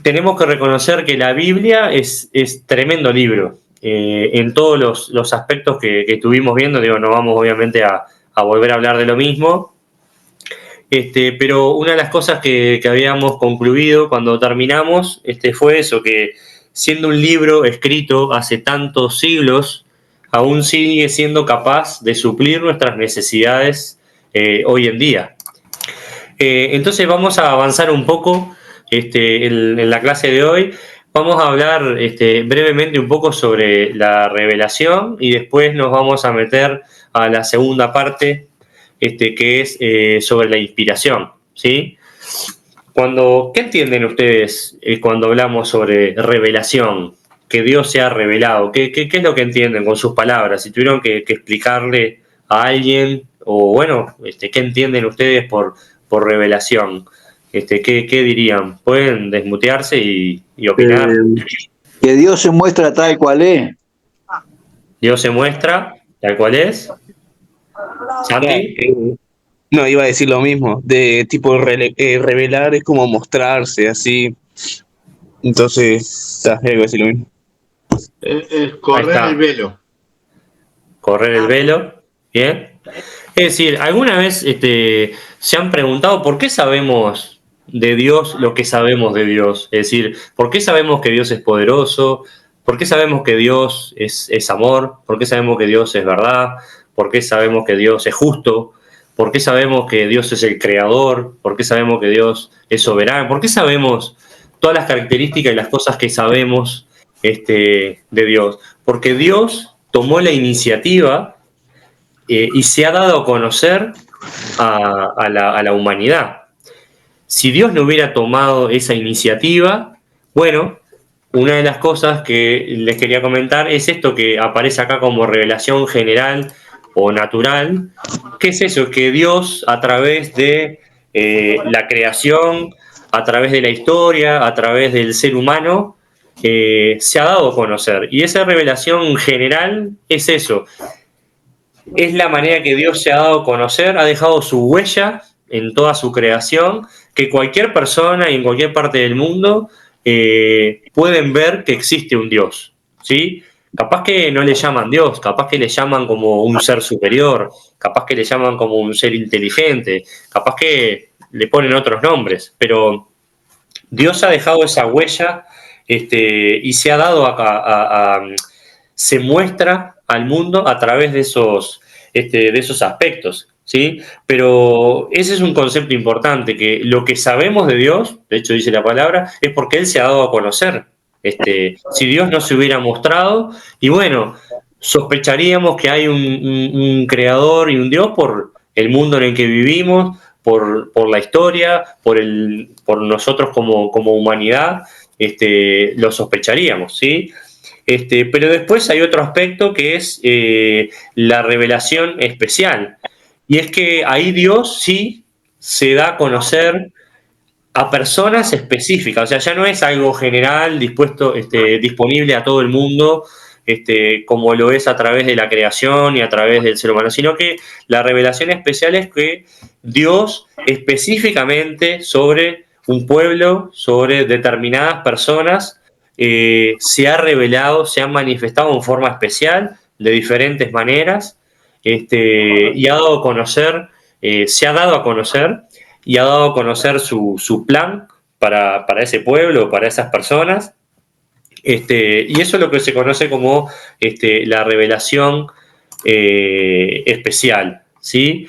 tenemos que reconocer que la Biblia es tremendo libro. En todos los aspectos que estuvimos viendo, digo, no vamos obviamente a volver a hablar de lo mismo, pero una de las cosas que habíamos concluido cuando terminamos fue eso, que siendo un libro escrito hace tantos siglos, aún sigue siendo capaz de suplir nuestras necesidades hoy en día. Entonces vamos a avanzar un poco en la clase de hoy. Vamos a hablar brevemente un poco sobre la revelación y después nos vamos a meter a la segunda parte, que es sobre la inspiración, ¿sí? ¿Qué entienden ustedes cuando hablamos sobre revelación? Que Dios se ha revelado. ¿Qué es lo que entienden con sus palabras? Si tuvieron que explicarle a alguien, o bueno, ¿qué entienden ustedes por revelación? ¿Qué dirían? ¿Pueden desmutearse y opinar? Que Dios se muestra tal cual es. Dios se muestra tal cual es. ¿Santi? No, iba a decir lo mismo. De tipo revelar es como mostrarse, así. Entonces, iba a decir lo mismo. Es correr el velo. Correr el velo. Bien. Es decir, ¿alguna vez se han preguntado por qué sabemos de Dios lo que sabemos de Dios? Es decir, ¿por qué sabemos que Dios es poderoso? ¿Por qué sabemos que Dios es amor? ¿Por qué sabemos que Dios es verdad? ¿Por qué sabemos que Dios es justo? ¿Por qué sabemos que Dios es el creador? ¿Por qué sabemos que Dios es soberano? ¿Por qué sabemos todas las características y las cosas que sabemos de Dios? Porque Dios tomó la iniciativa y se ha dado a conocer a la humanidad. Si Dios no hubiera tomado esa iniciativa, bueno, una de las cosas que les quería comentar es esto que aparece acá como revelación general o natural. ¿Qué es eso? Que Dios, a través de la creación, a través de la historia, a través del ser humano, se ha dado a conocer. Y esa revelación general es eso. Es la manera que Dios se ha dado a conocer, ha dejado su huella en toda su creación, que cualquier persona y en cualquier parte del mundo pueden ver que existe un Dios, ¿sí? Capaz que no le llaman Dios, capaz que le llaman como un ser superior, capaz que le llaman como un ser inteligente, capaz que le ponen otros nombres, pero Dios ha dejado esa huella y se ha dado se muestra al mundo a través de esos aspectos, ¿sí? Pero ese es un concepto importante, que lo que sabemos de Dios, de hecho dice la palabra, es porque Él se ha dado a conocer. Si Dios no se hubiera mostrado, y bueno, sospecharíamos que hay un creador y un Dios por el mundo en el que vivimos, por la historia, por nosotros como humanidad, lo sospecharíamos, ¿sí? Pero después hay otro aspecto que es la revelación especial. Y es que ahí Dios sí se da a conocer a personas específicas. O sea, ya no es algo general, disponible a todo el mundo, como lo es a través de la creación y a través del ser humano, sino que la revelación especial es que Dios específicamente sobre un pueblo, sobre determinadas personas, se ha revelado, se ha manifestado en forma especial, de diferentes maneras, y ha dado a conocer, se ha dado a conocer y ha dado a conocer su plan para ese pueblo, para esas personas, y eso es lo que se conoce como la revelación especial, ¿sí?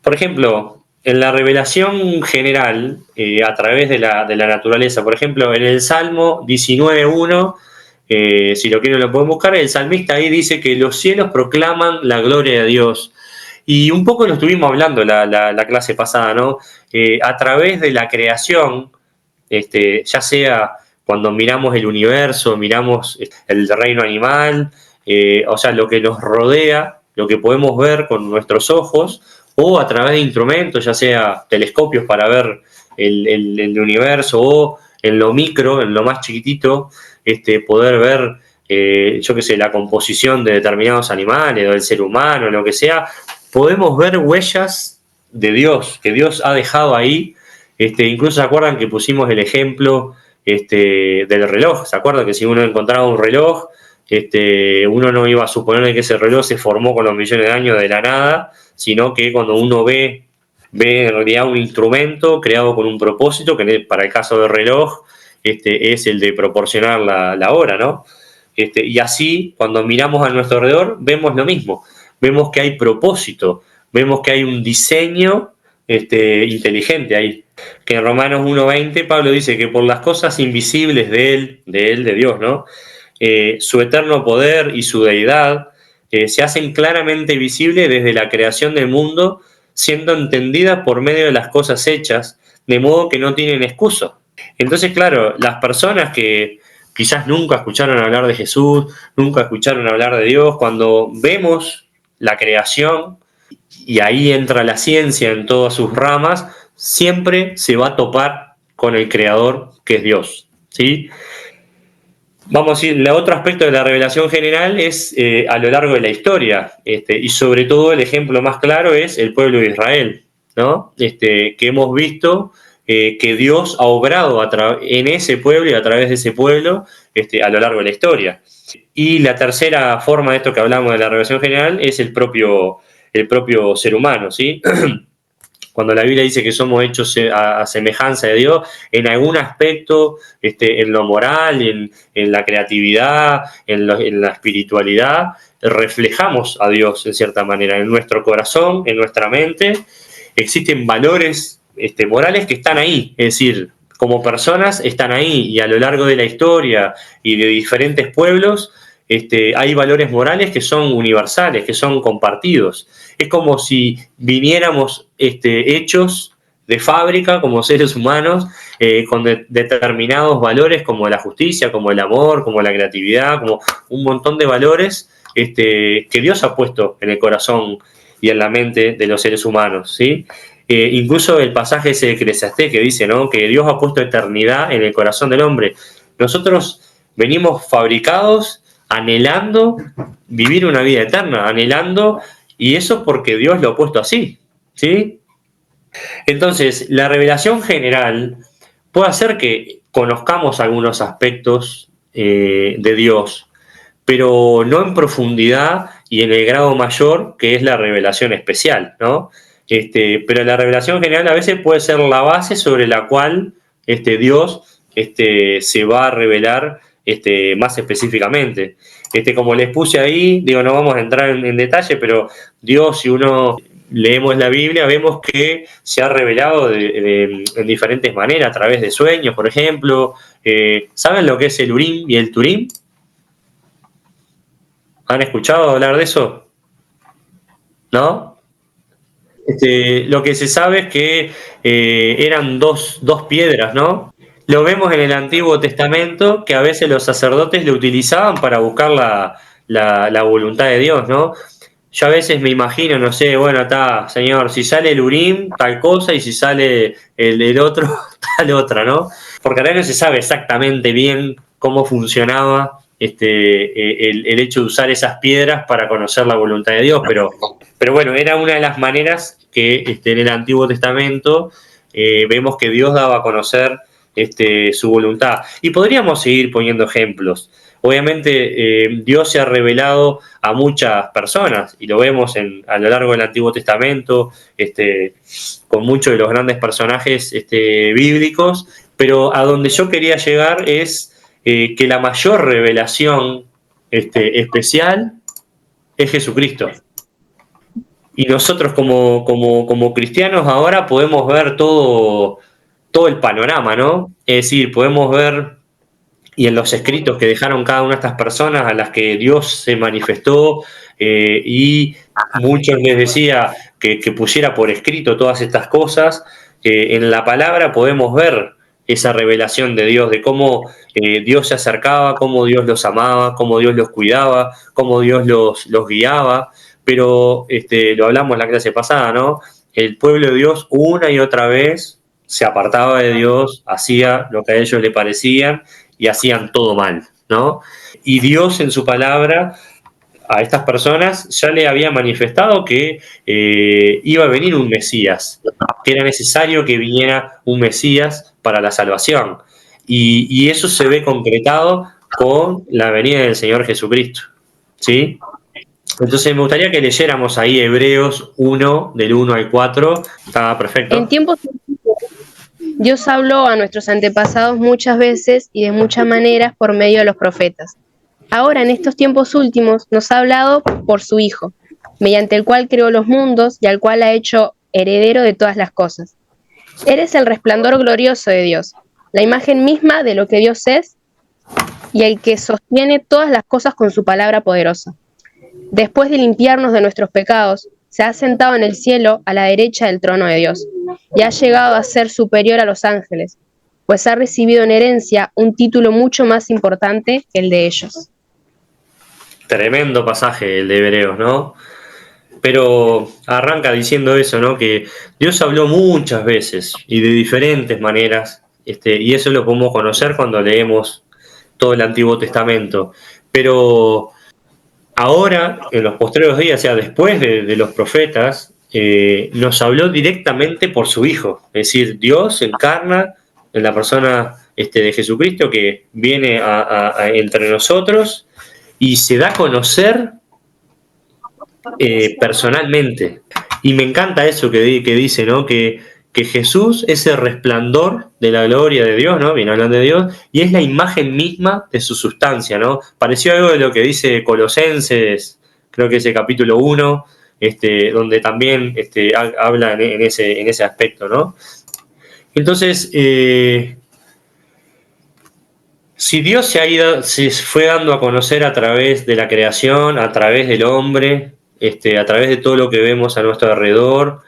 Por ejemplo, en la revelación general, a través de la naturaleza, por ejemplo, en el Salmo 19.1, si lo quieren lo pueden buscar, el salmista ahí dice que los cielos proclaman la gloria de Dios. Y un poco lo estuvimos hablando la clase pasada, ¿no? A través de la creación, ya sea cuando miramos el universo, miramos el reino animal, o sea, lo que nos rodea, lo que podemos ver con nuestros ojos, o a través de instrumentos, ya sea telescopios para ver el universo, o en lo micro, en lo más chiquitito, poder ver, yo qué sé, la composición de determinados animales, o del ser humano, lo que sea, podemos ver huellas de Dios, que Dios ha dejado ahí. Incluso se acuerdan que pusimos el ejemplo del reloj. ¿Se acuerdan que si uno encontraba un reloj, uno no iba a suponer que ese reloj se formó con los millones de años de la nada, sino que cuando uno ve en realidad un instrumento creado con un propósito, que para el caso del reloj es el de proporcionar la hora, ¿no? Y así, cuando miramos a nuestro alrededor, vemos lo mismo. Vemos que hay propósito, vemos que hay un diseño inteligente ahí. Que en Romanos 1:20 Pablo dice que por las cosas invisibles de Dios, ¿no? Su eterno poder y su deidad se hacen claramente visibles desde la creación del mundo, siendo entendidas por medio de las cosas hechas, de modo que no tienen excusa. Entonces, claro, las personas que quizás nunca escucharon hablar de Jesús, nunca escucharon hablar de Dios, cuando vemos la creación, y ahí entra la ciencia en todas sus ramas, siempre se va a topar con el creador, que es Dios, ¿sí? Vamos a decir, el otro aspecto de la revelación general es a lo largo de la historia, y sobre todo el ejemplo más claro es el pueblo de Israel, ¿no? Que hemos visto que Dios ha obrado en ese pueblo y a través de ese pueblo a lo largo de la historia. Y la tercera forma de esto que hablamos de la revelación general es el propio ser humano, ¿sí? Cuando la Biblia dice que somos hechos a semejanza de Dios, en algún aspecto, en lo moral, en la creatividad, en la espiritualidad, reflejamos a Dios en cierta manera. En nuestro corazón, en nuestra mente, existen valores morales que están ahí, es decir, como personas están ahí, y a lo largo de la historia y de diferentes pueblos, hay valores morales que son universales, que son compartidos. Es como si viniéramos hechos de fábrica como seres humanos, con determinados valores como la justicia, como el amor, como la creatividad, como un montón de valores que Dios ha puesto en el corazón y en la mente de los seres humanos, ¿sí? Incluso el pasaje ese de Eclesiastés que dice, ¿no?, que Dios ha puesto eternidad en el corazón del hombre. Nosotros venimos fabricados anhelando vivir una vida eterna, anhelando, y eso porque Dios lo ha puesto así, ¿sí? Entonces, la revelación general puede hacer que conozcamos algunos aspectos de Dios, pero no en profundidad y en el grado mayor, que es la revelación especial, ¿no? Pero la revelación general a veces puede ser la base sobre la cual Dios se va a revelar más específicamente. Como les puse ahí, digo, no vamos a entrar en detalle, pero Dios, si uno leemos la Biblia, vemos que se ha revelado en diferentes maneras, a través de sueños, por ejemplo. ¿Saben lo que es el Urim y el Turim? ¿Han escuchado hablar de eso? ¿No? Lo que se sabe es que eran dos piedras, ¿no? Lo vemos en el Antiguo Testamento, que a veces los sacerdotes lo utilizaban para buscar la voluntad de Dios, ¿no? Yo a veces me imagino, no sé, bueno, está, Señor, si sale el Urim, tal cosa, y si sale el otro, tal otra, ¿no? Porque ahora no se sabe exactamente bien cómo funcionaba el hecho de usar esas piedras para conocer la voluntad de Dios, pero bueno, era una de las maneras que en el Antiguo Testamento vemos que Dios daba a conocer su voluntad. Y podríamos seguir poniendo ejemplos. Obviamente Dios se ha revelado a muchas personas, y lo vemos a lo largo del Antiguo Testamento, con muchos de los grandes personajes bíblicos, pero a donde yo quería llegar es que la mayor revelación especial es Jesucristo. Y nosotros como cristianos ahora podemos ver todo el panorama, ¿no? Es decir, podemos ver, y en los escritos que dejaron cada una de estas personas a las que Dios se manifestó, y muchos les decía que pusiera por escrito todas estas cosas, en la palabra podemos ver esa revelación de Dios, de cómo Dios se acercaba, cómo Dios los amaba, cómo Dios los cuidaba, cómo Dios los guiaba. Pero lo hablamos en la clase pasada, ¿no? El pueblo de Dios una y otra vez se apartaba de Dios, hacía lo que a ellos le parecían y hacían todo mal, ¿no? Y Dios en su palabra a estas personas ya le había manifestado que iba a venir un Mesías, que era necesario que viniera un Mesías para la salvación. y eso se ve concretado con la venida del Señor Jesucristo, ¿sí? Entonces me gustaría que leyéramos ahí Hebreos 1, del 1 al 4. Está perfecto. En tiempos antiguos, Dios habló a nuestros antepasados muchas veces y de muchas maneras por medio de los profetas. Ahora, en estos tiempos últimos, nos ha hablado por su Hijo, mediante el cual creó los mundos y al cual ha hecho heredero de todas las cosas. Eres el resplandor glorioso de Dios, la imagen misma de lo que Dios es y el que sostiene todas las cosas con su palabra poderosa. Después de limpiarnos de nuestros pecados, se ha sentado en el cielo a la derecha del trono de Dios y ha llegado a ser superior a los ángeles, pues ha recibido en herencia un título mucho más importante que el de ellos. Tremendo pasaje el de Hebreos, ¿no? Pero arranca diciendo eso, ¿no? Que Dios habló muchas veces y de diferentes maneras, y eso lo podemos conocer cuando leemos todo el Antiguo Testamento. Pero ahora, en los postreros días, o sea, después de los profetas, nos habló directamente por su Hijo. Es decir, Dios se encarna en la persona de Jesucristo que viene entre nosotros y se da a conocer personalmente. Y me encanta eso que dice, ¿no? Que Jesús es el resplandor de la gloria de Dios, ¿no? Viene hablando de Dios, y es la imagen misma de su sustancia, ¿no? Pareció algo de lo que dice Colosenses, creo que es el capítulo 1, donde también habla en ese aspecto, ¿no? Entonces, si Dios se fue dando a conocer a través de la creación, a través del hombre, a través de todo lo que vemos a nuestro alrededor,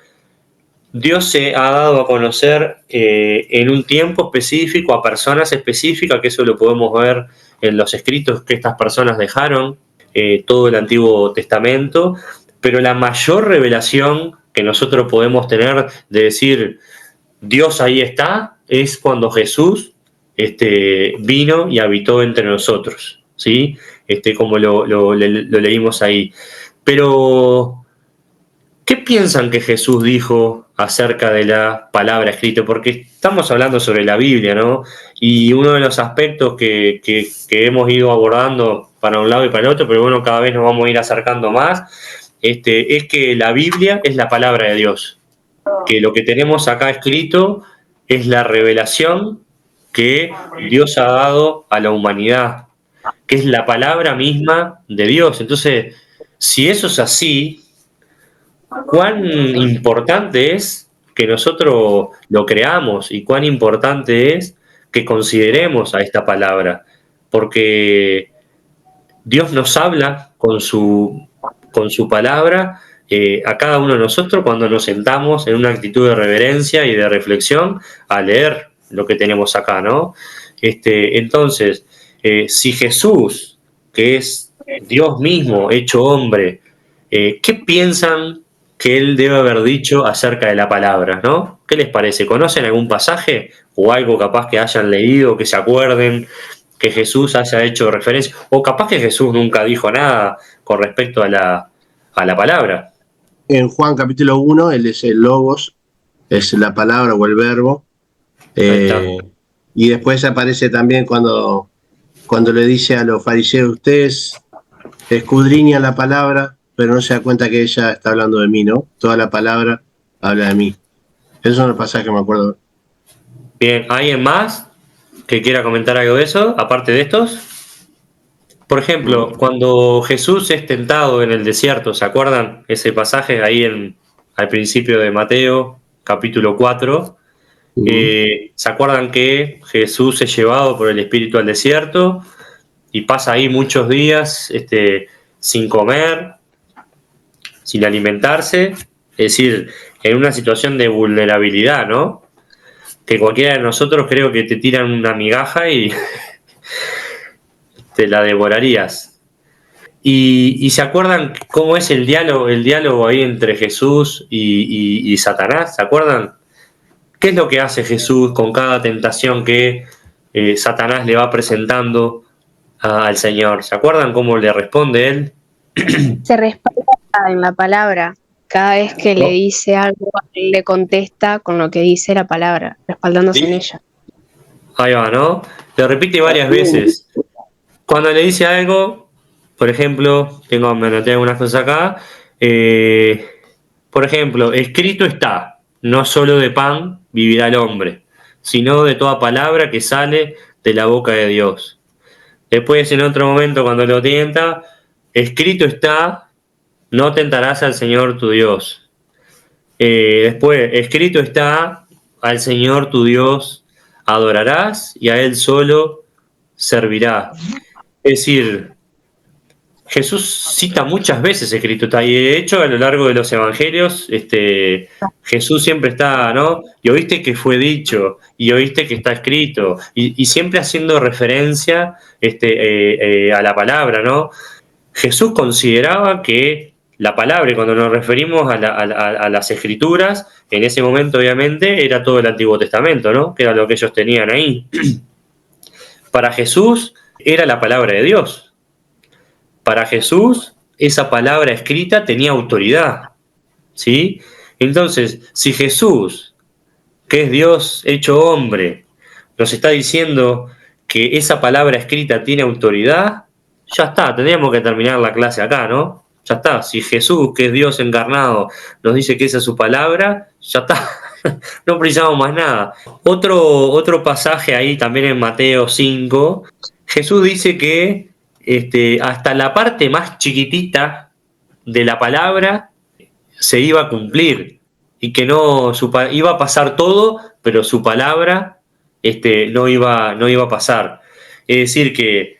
Dios se ha dado a conocer en un tiempo específico a personas específicas, que eso lo podemos ver en los escritos que estas personas dejaron, todo el Antiguo Testamento, pero la mayor revelación que nosotros podemos tener de decir Dios ahí está, es cuando Jesús vino y habitó entre nosotros, ¿sí? Como lo leímos ahí. Pero, ¿qué piensan que Jesús dijo acerca de la palabra escrita? Porque estamos hablando sobre la Biblia, ¿no? Y uno de los aspectos que hemos ido abordando para un lado y para el otro, pero bueno, cada vez nos vamos a ir acercando más, es que la Biblia es la palabra de Dios. Que lo que tenemos acá escrito es la revelación que Dios ha dado a la humanidad, que es la palabra misma de Dios. Entonces, si eso es así, cuán importante es que nosotros lo creamos y cuán importante es que consideremos a esta palabra, porque Dios nos habla con su palabra a cada uno de nosotros cuando nos sentamos en una actitud de reverencia y de reflexión a leer lo que tenemos acá, ¿no? Entonces, si Jesús, que es Dios mismo, hecho hombre, ¿qué piensan que él debe haber dicho acerca de la palabra, ¿no? ¿Qué les parece? ¿Conocen algún pasaje o algo capaz que hayan leído, que se acuerden, que Jesús haya hecho referencia? O capaz que Jesús nunca dijo nada con respecto a la palabra. En Juan capítulo 1, él es el logos, es la palabra o el verbo. Y después aparece también cuando le dice a los fariseos, ustedes escudriñan la palabra, pero no se da cuenta que ella está hablando de mí, ¿no? Toda la palabra habla de mí. Esos son los pasajes que me acuerdo. Bien, ¿alguien más que quiera comentar algo de eso, aparte de estos? Por ejemplo, cuando Jesús es tentado en el desierto, ¿se acuerdan ese pasaje ahí al principio de Mateo, capítulo 4? ¿Se acuerdan que Jesús es llevado por el Espíritu al desierto y pasa ahí muchos días sin comer, sin alimentarse? Es decir, en una situación de vulnerabilidad, ¿no? Que cualquiera de nosotros creo que te tiran una migaja y te la devorarías. Y ¿se acuerdan cómo es el diálogo ahí entre Jesús y Satanás? ¿Se acuerdan? ¿Qué es lo que hace Jesús con cada tentación que Satanás le va presentando al Señor? ¿Se acuerdan cómo le responde él? Se respalda en la palabra. Cada vez que le dice algo, él le contesta con lo que dice la palabra, respaldándose en ella. Ahí va, ¿no? Lo repite varias veces. Cuando le dice algo, por ejemplo, me anoté algunas cosas acá. Por ejemplo, escrito está, no solo de pan vivirá el hombre, sino de toda palabra que sale de la boca de Dios. Después, en otro momento, cuando lo tienta, escrito está, no tentarás al Señor tu Dios. Después, escrito está, al Señor tu Dios adorarás y a Él solo servirás. Es decir, Jesús cita muchas veces escrito está, y de hecho a lo largo de los evangelios, Jesús siempre está, ¿no? Y oíste que fue dicho, y oíste que está escrito, y siempre haciendo referencia a la palabra, ¿no? Jesús consideraba que la palabra, y cuando nos referimos a las escrituras, en ese momento obviamente era todo el Antiguo Testamento, ¿no? Que era lo que ellos tenían ahí. Para Jesús era la palabra de Dios. Para Jesús, esa palabra escrita tenía autoridad, ¿sí? Entonces, si Jesús, que es Dios hecho hombre, nos está diciendo que esa palabra escrita tiene autoridad, ya está, tendríamos que terminar la clase acá, ¿no? Ya está, si Jesús, que es Dios encarnado, nos dice que esa es su palabra, ya está, no precisamos más nada. Otro pasaje ahí también en Mateo 5, Jesús dice que hasta la parte más chiquitita de la palabra se iba a cumplir y que no iba a pasar todo, pero su palabra no iba a pasar. Es decir que,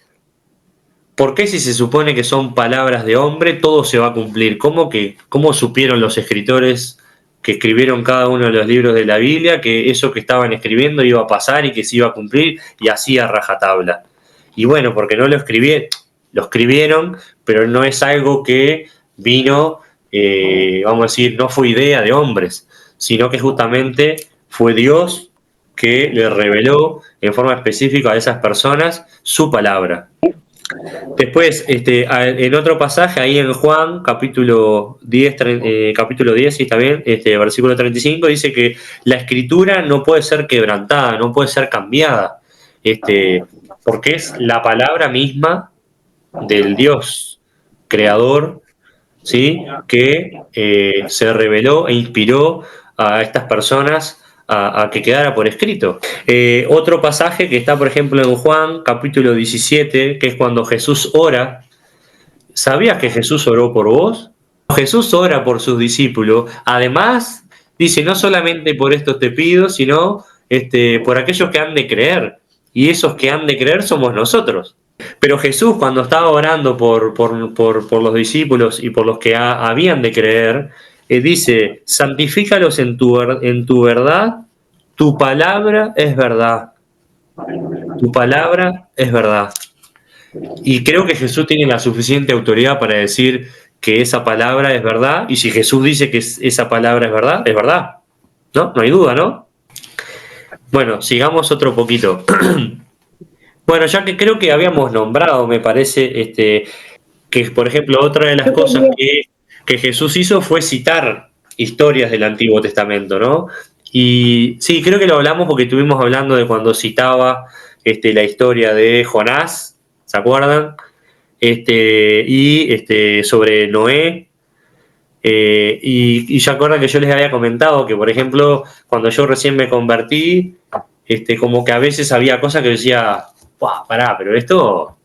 ¿por qué si se supone que son palabras de hombre, todo se va a cumplir? ¿Cómo supieron los escritores que escribieron cada uno de los libros de la Biblia que eso que estaban escribiendo iba a pasar y que se iba a cumplir, y así a rajatabla? Y bueno, porque no lo escribieron, pero no es algo que vino, vamos a decir, no fue idea de hombres, sino que justamente fue Dios que le reveló en forma específica a esas personas su palabra. Después, en otro pasaje, ahí en Juan, capítulo 10, sí, también, versículo 35, dice que la escritura no puede ser quebrantada, no puede ser cambiada, porque es la palabra misma del Dios creador, ¿sí? Que se reveló e inspiró a estas personas a que quedara por escrito. Otro pasaje que está, por ejemplo, en Juan, capítulo 17, que es cuando Jesús ora. ¿Sabías que Jesús oró por vos? Jesús ora por sus discípulos. Además, dice, no solamente por esto te pido, sino por aquellos que han de creer. Y esos que han de creer somos nosotros. Pero Jesús, cuando estaba orando por los discípulos y por los que habían de creer, dice, santifícalos en tu verdad, tu palabra es verdad. Tu palabra es verdad. Y creo que Jesús tiene la suficiente autoridad para decir que esa palabra es verdad, y si Jesús dice que esa palabra es verdad. ¿No? No hay duda, ¿no? Bueno, sigamos otro poquito. Bueno, ya que creo que habíamos nombrado, me parece, que, por ejemplo, otra de las cosas que Jesús hizo fue citar historias del Antiguo Testamento, ¿no? Y sí, creo que lo hablamos porque estuvimos hablando de cuando citaba la historia de Jonás, ¿se acuerdan? Y sobre Noé. Y ya acuerdan que yo les había comentado que, por ejemplo, cuando yo recién me convertí, como que a veces había cosas que decía, pará, pero esto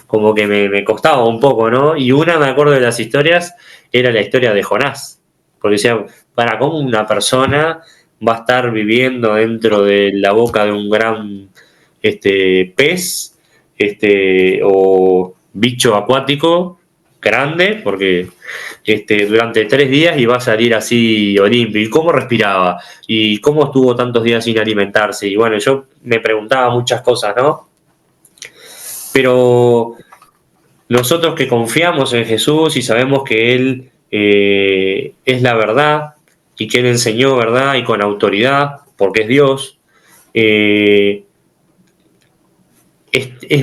como que me costaba un poco, ¿no? Y una, me acuerdo de las historias, era la historia de Jonás. Porque decía, ¿cómo una persona va a estar viviendo dentro de la boca de un gran pez o bicho acuático grande? Porque durante 3 días iba a salir así limpio. ¿Y cómo respiraba? ¿Y cómo estuvo tantos días sin alimentarse? Y bueno, yo me preguntaba muchas cosas, ¿no? Pero nosotros que confiamos en Jesús y sabemos que Él es la verdad y que Él enseñó verdad y con autoridad, porque es Dios, es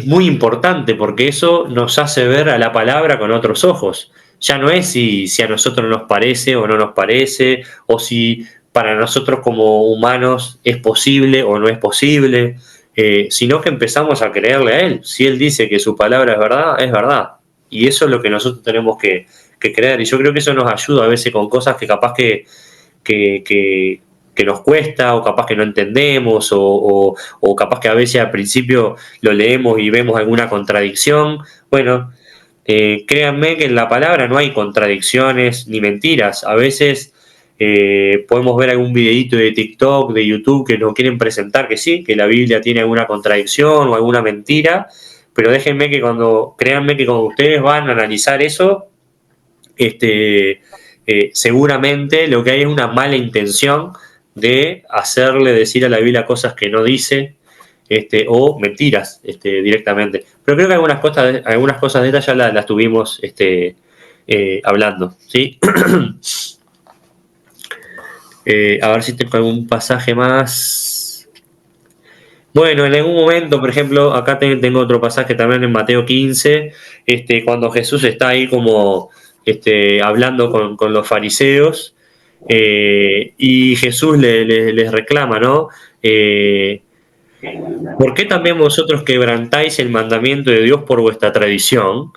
muy importante porque eso nos hace ver a la palabra con otros ojos. Ya no es si a nosotros nos parece o no nos parece, o si para nosotros como humanos es posible o no es posible, sino que empezamos a creerle a Él. Si Él dice que su palabra es verdad, es verdad. Y eso es lo que nosotros tenemos que creer. Y yo creo que eso nos ayuda a veces con cosas que capaz que nos cuesta, o capaz que no entendemos, o capaz que a veces al principio lo leemos y vemos alguna contradicción. Bueno, créanme que en la palabra no hay contradicciones ni mentiras. A veces podemos ver algún videíto de TikTok, de YouTube, que nos quieren presentar que sí, que la Biblia tiene alguna contradicción o alguna mentira, pero créanme que cuando ustedes van a analizar eso, seguramente lo que hay es una mala intención de hacerle decir a la Biblia cosas que no dice, o mentiras directamente. Pero creo que algunas cosas de estas ya las tuvimos hablando, ¿sí? A ver si tengo algún pasaje más. Bueno, en algún momento, por ejemplo, acá tengo otro pasaje también en Mateo 15, cuando Jesús está ahí como hablando con los fariseos, y Jesús les reclama, ¿no? ¿Por qué también vosotros quebrantáis el mandamiento de Dios por vuestra tradición?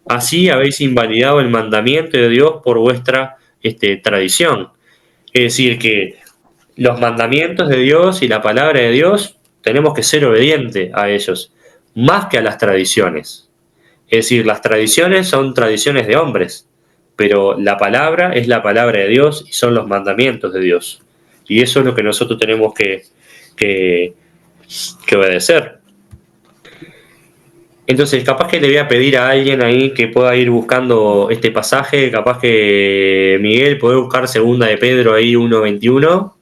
Así habéis invalidado el mandamiento de Dios por vuestra tradición. Es decir, que los mandamientos de Dios y la palabra de Dios tenemos que ser obedientes a ellos, más que a las tradiciones. Es decir, las tradiciones son tradiciones de hombres, pero la palabra es la palabra de Dios y son los mandamientos de Dios. Y eso es lo que nosotros tenemos que obedecer. Entonces, capaz que le voy a pedir a alguien ahí que pueda ir buscando este pasaje, capaz que Miguel puede buscar segunda de Pedro ahí 1:21,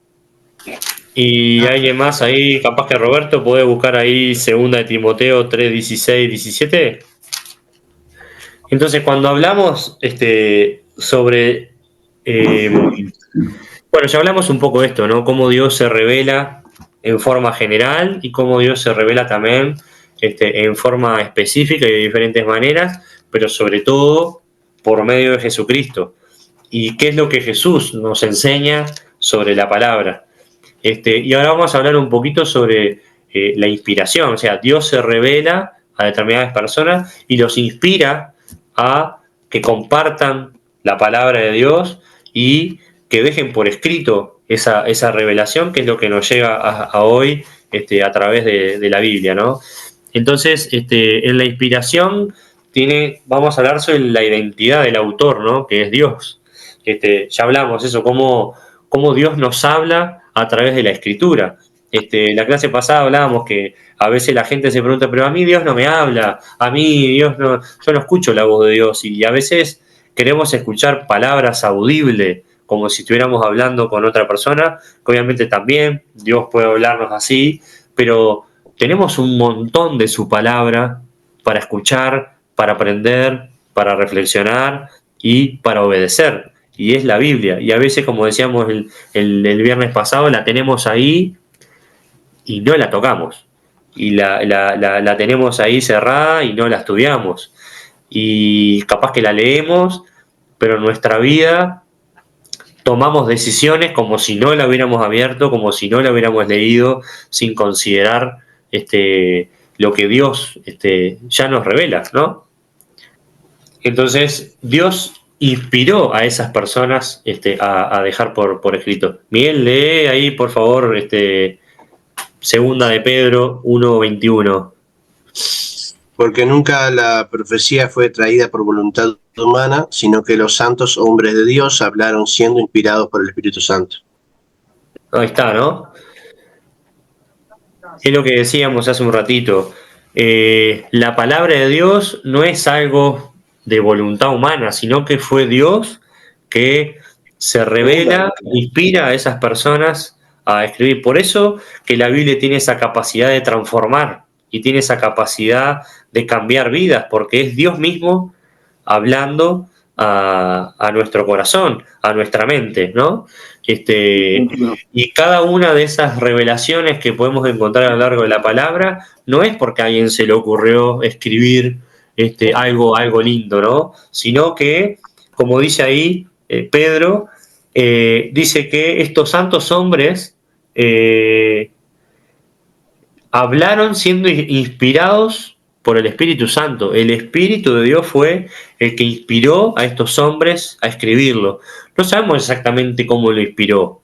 y alguien más ahí, capaz que Roberto puede buscar ahí segunda de Timoteo 3:16, 17. Entonces, cuando hablamos sobre... bueno, ya hablamos un poco de esto, ¿no? Cómo Dios se revela en forma general y cómo Dios se revela también en forma específica y de diferentes maneras, pero sobre todo por medio de Jesucristo. ¿Y qué es lo que Jesús nos enseña sobre la palabra? Y ahora vamos a hablar un poquito sobre la inspiración. O sea, Dios se revela a determinadas personas y los inspira a que compartan la palabra de Dios y que dejen por escrito esa revelación, que es lo que nos llega a hoy a través de la Biblia, ¿no? Entonces, en la inspiración vamos a hablar sobre la identidad del autor, ¿no? Que es Dios. Ya hablamos eso, cómo Dios nos habla a través de la Escritura. La clase pasada hablábamos que a veces la gente se pregunta, pero a mí Dios no me habla, a mí Dios no, yo no escucho la voz de Dios, y a veces queremos escuchar palabras audibles, como si estuviéramos hablando con otra persona, que obviamente también Dios puede hablarnos así, pero tenemos un montón de su palabra para escuchar, para aprender, para reflexionar y para obedecer. Y es la Biblia. Y a veces, como decíamos el viernes pasado, la tenemos ahí y no la tocamos. Y la tenemos ahí cerrada y no la estudiamos. Y capaz que la leemos, pero en nuestra vida tomamos decisiones como si no la hubiéramos abierto, como si no la hubiéramos leído, sin considerar lo que Dios ya nos revela, ¿no? Entonces, Dios inspiró a esas personas a dejar por escrito. Miguel, lee ahí, por favor, segunda de Pedro 1:21. Porque nunca la profecía fue traída por voluntad humana, sino que los santos hombres de Dios hablaron siendo inspirados por el Espíritu Santo. Ahí está, ¿no? Es lo que decíamos hace un ratito. La palabra de Dios no es algo de voluntad humana, sino que fue Dios que se revela, inspira a esas personas a escribir. Por eso que la Biblia tiene esa capacidad de transformar y tiene esa capacidad de cambiar vidas, porque es Dios mismo hablando a nuestro corazón, a nuestra mente, ¿no? Y cada una de esas revelaciones que podemos encontrar a lo largo de la palabra no es porque a alguien se le ocurrió escribir algo lindo, ¿no? Sino que, como dice ahí Pedro, dice que estos santos hombres hablaron siendo inspirados por el Espíritu Santo. El Espíritu de Dios fue el que inspiró a estos hombres a escribirlo. No sabemos exactamente cómo lo inspiró,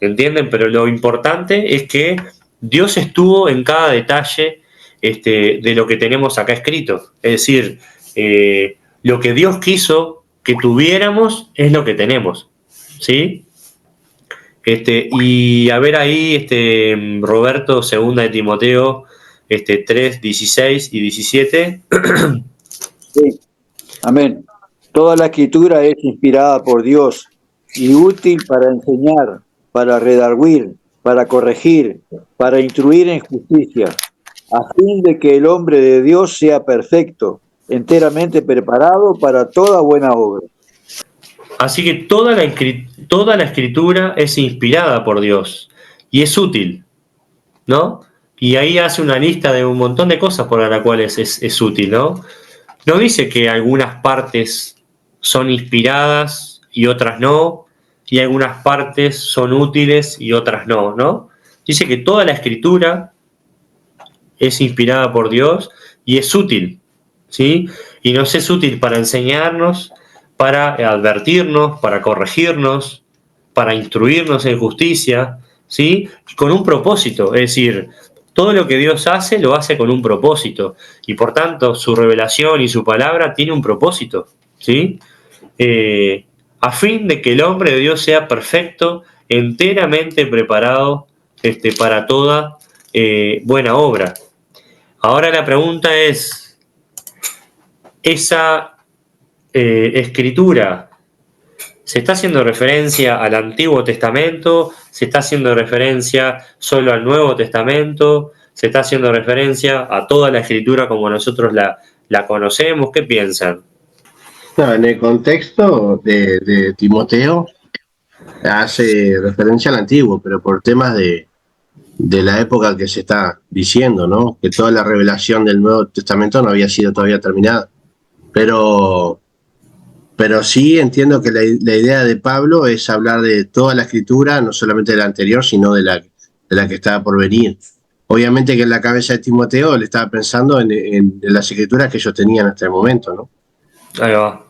¿entienden? Pero lo importante es que Dios estuvo en cada detalle de lo que tenemos acá escrito. Es decir, lo que Dios quiso que tuviéramos es lo que tenemos, ¿sí? Y a ver ahí, Roberto, 2 de Timoteo 3, 16 y 17. Sí. Amén. Toda la escritura es inspirada por Dios y útil para enseñar, para redarguir, para corregir, para instruir en justicia, a fin de que el hombre de Dios sea perfecto, enteramente preparado para toda buena obra. Así que toda la escritura es inspirada por Dios y es útil, ¿no? Y ahí hace una lista de un montón de cosas por las cuales es útil, ¿no? No dice que algunas partes son inspiradas y otras no, y algunas partes son útiles y otras no, ¿no? Dice que toda la escritura es inspirada por Dios y es útil, ¿sí? Y nos es útil para enseñarnos, para advertirnos, para corregirnos, para instruirnos en justicia, ¿sí? Con un propósito, es decir, todo lo que Dios hace, lo hace con un propósito, y por tanto su revelación y su palabra tiene un propósito, ¿sí? A fin de que el hombre de Dios sea perfecto, enteramente preparado para toda buena obra. Ahora la pregunta es, ¿esa escritura se está haciendo referencia al Antiguo Testamento? ¿Se está haciendo referencia solo al Nuevo Testamento? ¿Se está haciendo referencia a toda la escritura como nosotros la conocemos? ¿Qué piensan? No, en el contexto de Timoteo hace referencia al antiguo, pero por temas de la época que se está diciendo, ¿no? Que toda la revelación del Nuevo Testamento no había sido todavía terminada. Pero sí entiendo que la idea de Pablo es hablar de toda la escritura, no solamente de la anterior, sino de la que estaba por venir. Obviamente que en la cabeza de Timoteo él estaba pensando en las escrituras que ellos tenían hasta el momento, ¿no? Ahí va.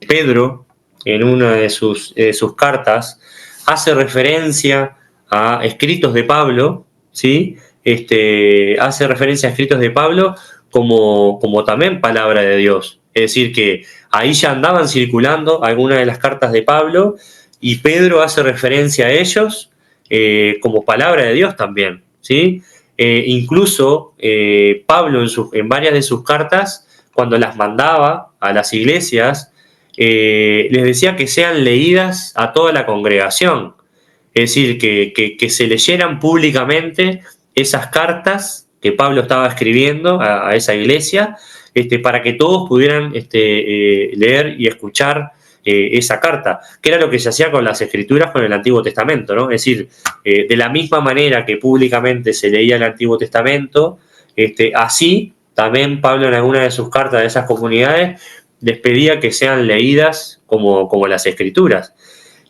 Pedro, en una de sus cartas, hace referencia a escritos de Pablo, ¿sí? Hace referencia a escritos de Pablo como también palabra de Dios. Es decir, que ahí ya andaban circulando algunas de las cartas de Pablo y Pedro hace referencia a ellos como palabra de Dios también, ¿sí? Incluso Pablo en varias de sus cartas, cuando las mandaba a las iglesias, les decía que sean leídas a toda la congregación. Es decir, que se leyeran públicamente esas cartas que Pablo estaba escribiendo a esa iglesia, para que todos pudieran leer y escuchar esa carta, que era lo que se hacía con las escrituras con el Antiguo Testamento, ¿no? Es decir, de la misma manera que públicamente se leía el Antiguo Testamento, así también Pablo en alguna de sus cartas de esas comunidades les pedía que sean leídas como las escrituras.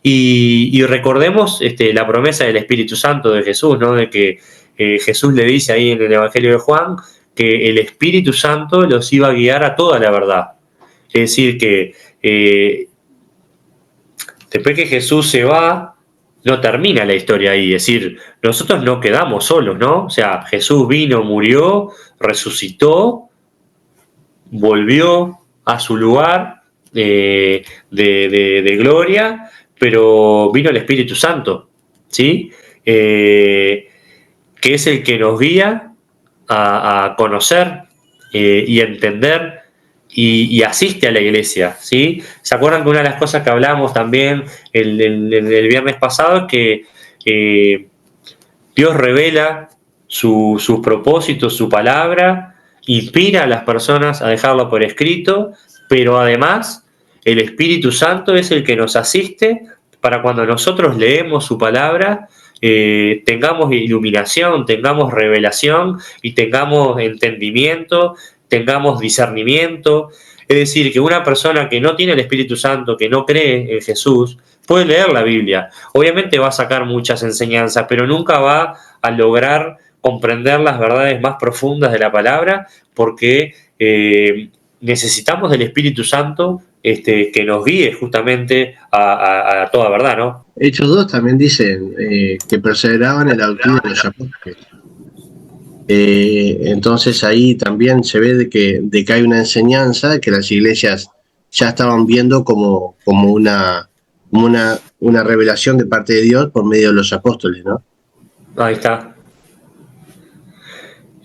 Y recordemos la promesa del Espíritu Santo de Jesús, ¿no? De que Jesús le dice ahí en el Evangelio de Juan que el Espíritu Santo los iba a guiar a toda la verdad. Es decir, que después que Jesús se va, no termina la historia ahí. Es decir, nosotros no quedamos solos, ¿no? O sea, Jesús vino, murió, resucitó, volvió a su lugar de gloria, pero vino el Espíritu Santo, ¿sí? Que es el que nos guía a conocer y entender y asiste a la iglesia, ¿sí? ¿Se acuerdan que una de las cosas que hablamos también el viernes pasado es que Dios revela sus propósitos, su palabra, inspira a las personas a dejarlo por escrito, pero además el Espíritu Santo es el que nos asiste para cuando nosotros leemos su palabra, tengamos iluminación, tengamos revelación y tengamos entendimiento, tengamos discernimiento. Es decir, que una persona que no tiene el Espíritu Santo, que no cree en Jesús, puede leer la Biblia. Obviamente va a sacar muchas enseñanzas, pero nunca va a lograr comprender las verdades más profundas de la palabra, porque necesitamos del Espíritu Santo que nos guíe justamente a toda verdad, ¿no? Hechos 2 también dicen que perseveraban en la doctrina de los apóstoles. Entonces ahí también se ve de que hay una enseñanza que las iglesias ya estaban viendo como una revelación de parte de Dios por medio de los apóstoles, ¿no? Ahí está.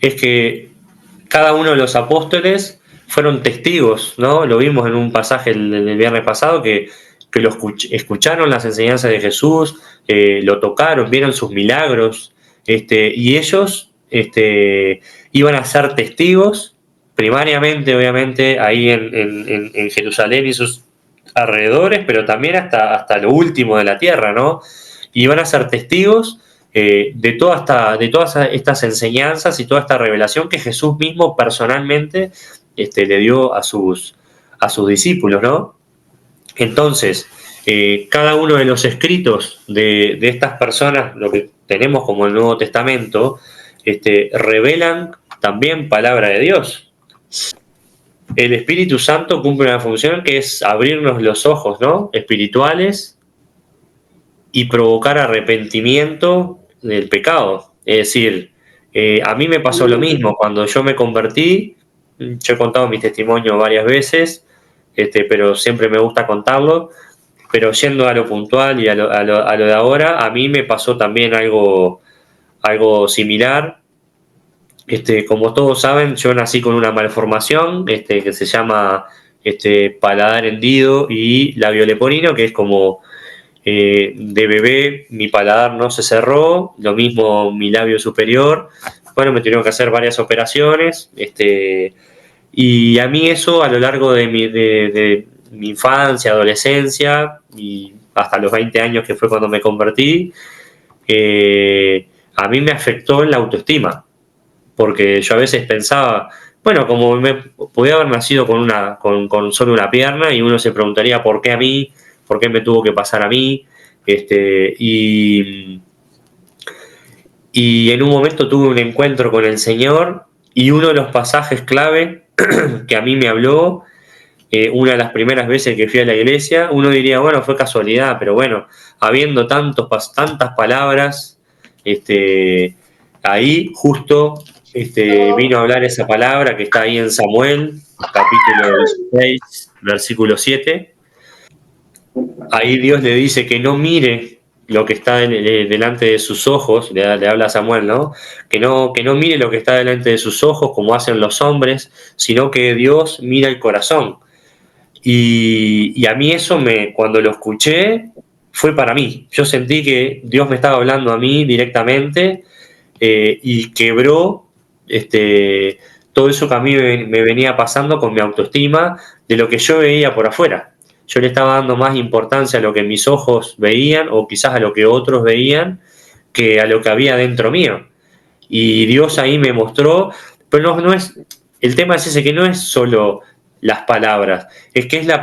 Es que cada uno de los apóstoles fueron testigos, ¿no? Lo vimos en un pasaje el viernes pasado que lo escucharon las enseñanzas de Jesús, lo tocaron, vieron sus milagros, y ellos iban a ser testigos, primariamente, obviamente, ahí en Jerusalén y sus alrededores, pero también hasta lo último de la tierra, ¿no? Y iban a ser testigos de todas estas enseñanzas y toda esta revelación que Jesús mismo personalmente le dio a sus discípulos, ¿no? Entonces, cada uno de los escritos de estas personas, lo que tenemos como el Nuevo Testamento, revelan también palabra de Dios. El Espíritu Santo cumple una función que es abrirnos los ojos, ¿no? Espirituales y provocar arrepentimiento del pecado. Es decir, a mí me pasó lo mismo cuando yo me convertí. Yo he contado mi testimonio varias veces, pero siempre me gusta contarlo. Pero yendo a lo puntual y a lo de ahora, a mí me pasó también algo similar. Como todos saben, yo nací con una malformación que se llama paladar hendido y labio leporino, que es como de bebé mi paladar no se cerró, lo mismo mi labio superior. Bueno, me tuvieron que hacer varias operaciones, y a mí eso a lo largo de mi infancia, adolescencia y hasta los 20 años, que fue cuando me convertí, a mí me afectó en la autoestima, porque yo a veces pensaba, bueno, como me podía haber nacido con solo una pierna, y uno se preguntaría por qué a mí, por qué me tuvo que pasar a mí, y en un momento tuve un encuentro con el Señor, y uno de los pasajes clave que a mí me habló, una de las primeras veces que fui a la iglesia, uno diría, bueno, fue casualidad, pero bueno, habiendo tantas palabras, ahí justo vino a hablar esa palabra que está ahí en Samuel, capítulo 16, versículo 7. Ahí Dios le dice que no mire lo que está delante de sus ojos, le habla a Samuel, ¿no? Que no mire lo que está delante de sus ojos como hacen los hombres, sino que Dios mira el corazón. Y a mí eso, cuando lo escuché, fue para mí. Yo sentí que Dios me estaba hablando a mí directamente, y quebró todo eso que a mí me venía pasando con mi autoestima, de lo que yo veía por afuera. Yo le estaba dando más importancia a lo que mis ojos veían, o quizás a lo que otros veían, que a lo que había dentro mío. Y Dios ahí me mostró, pero no es, el tema es ese, que no es solo las palabras, es que es la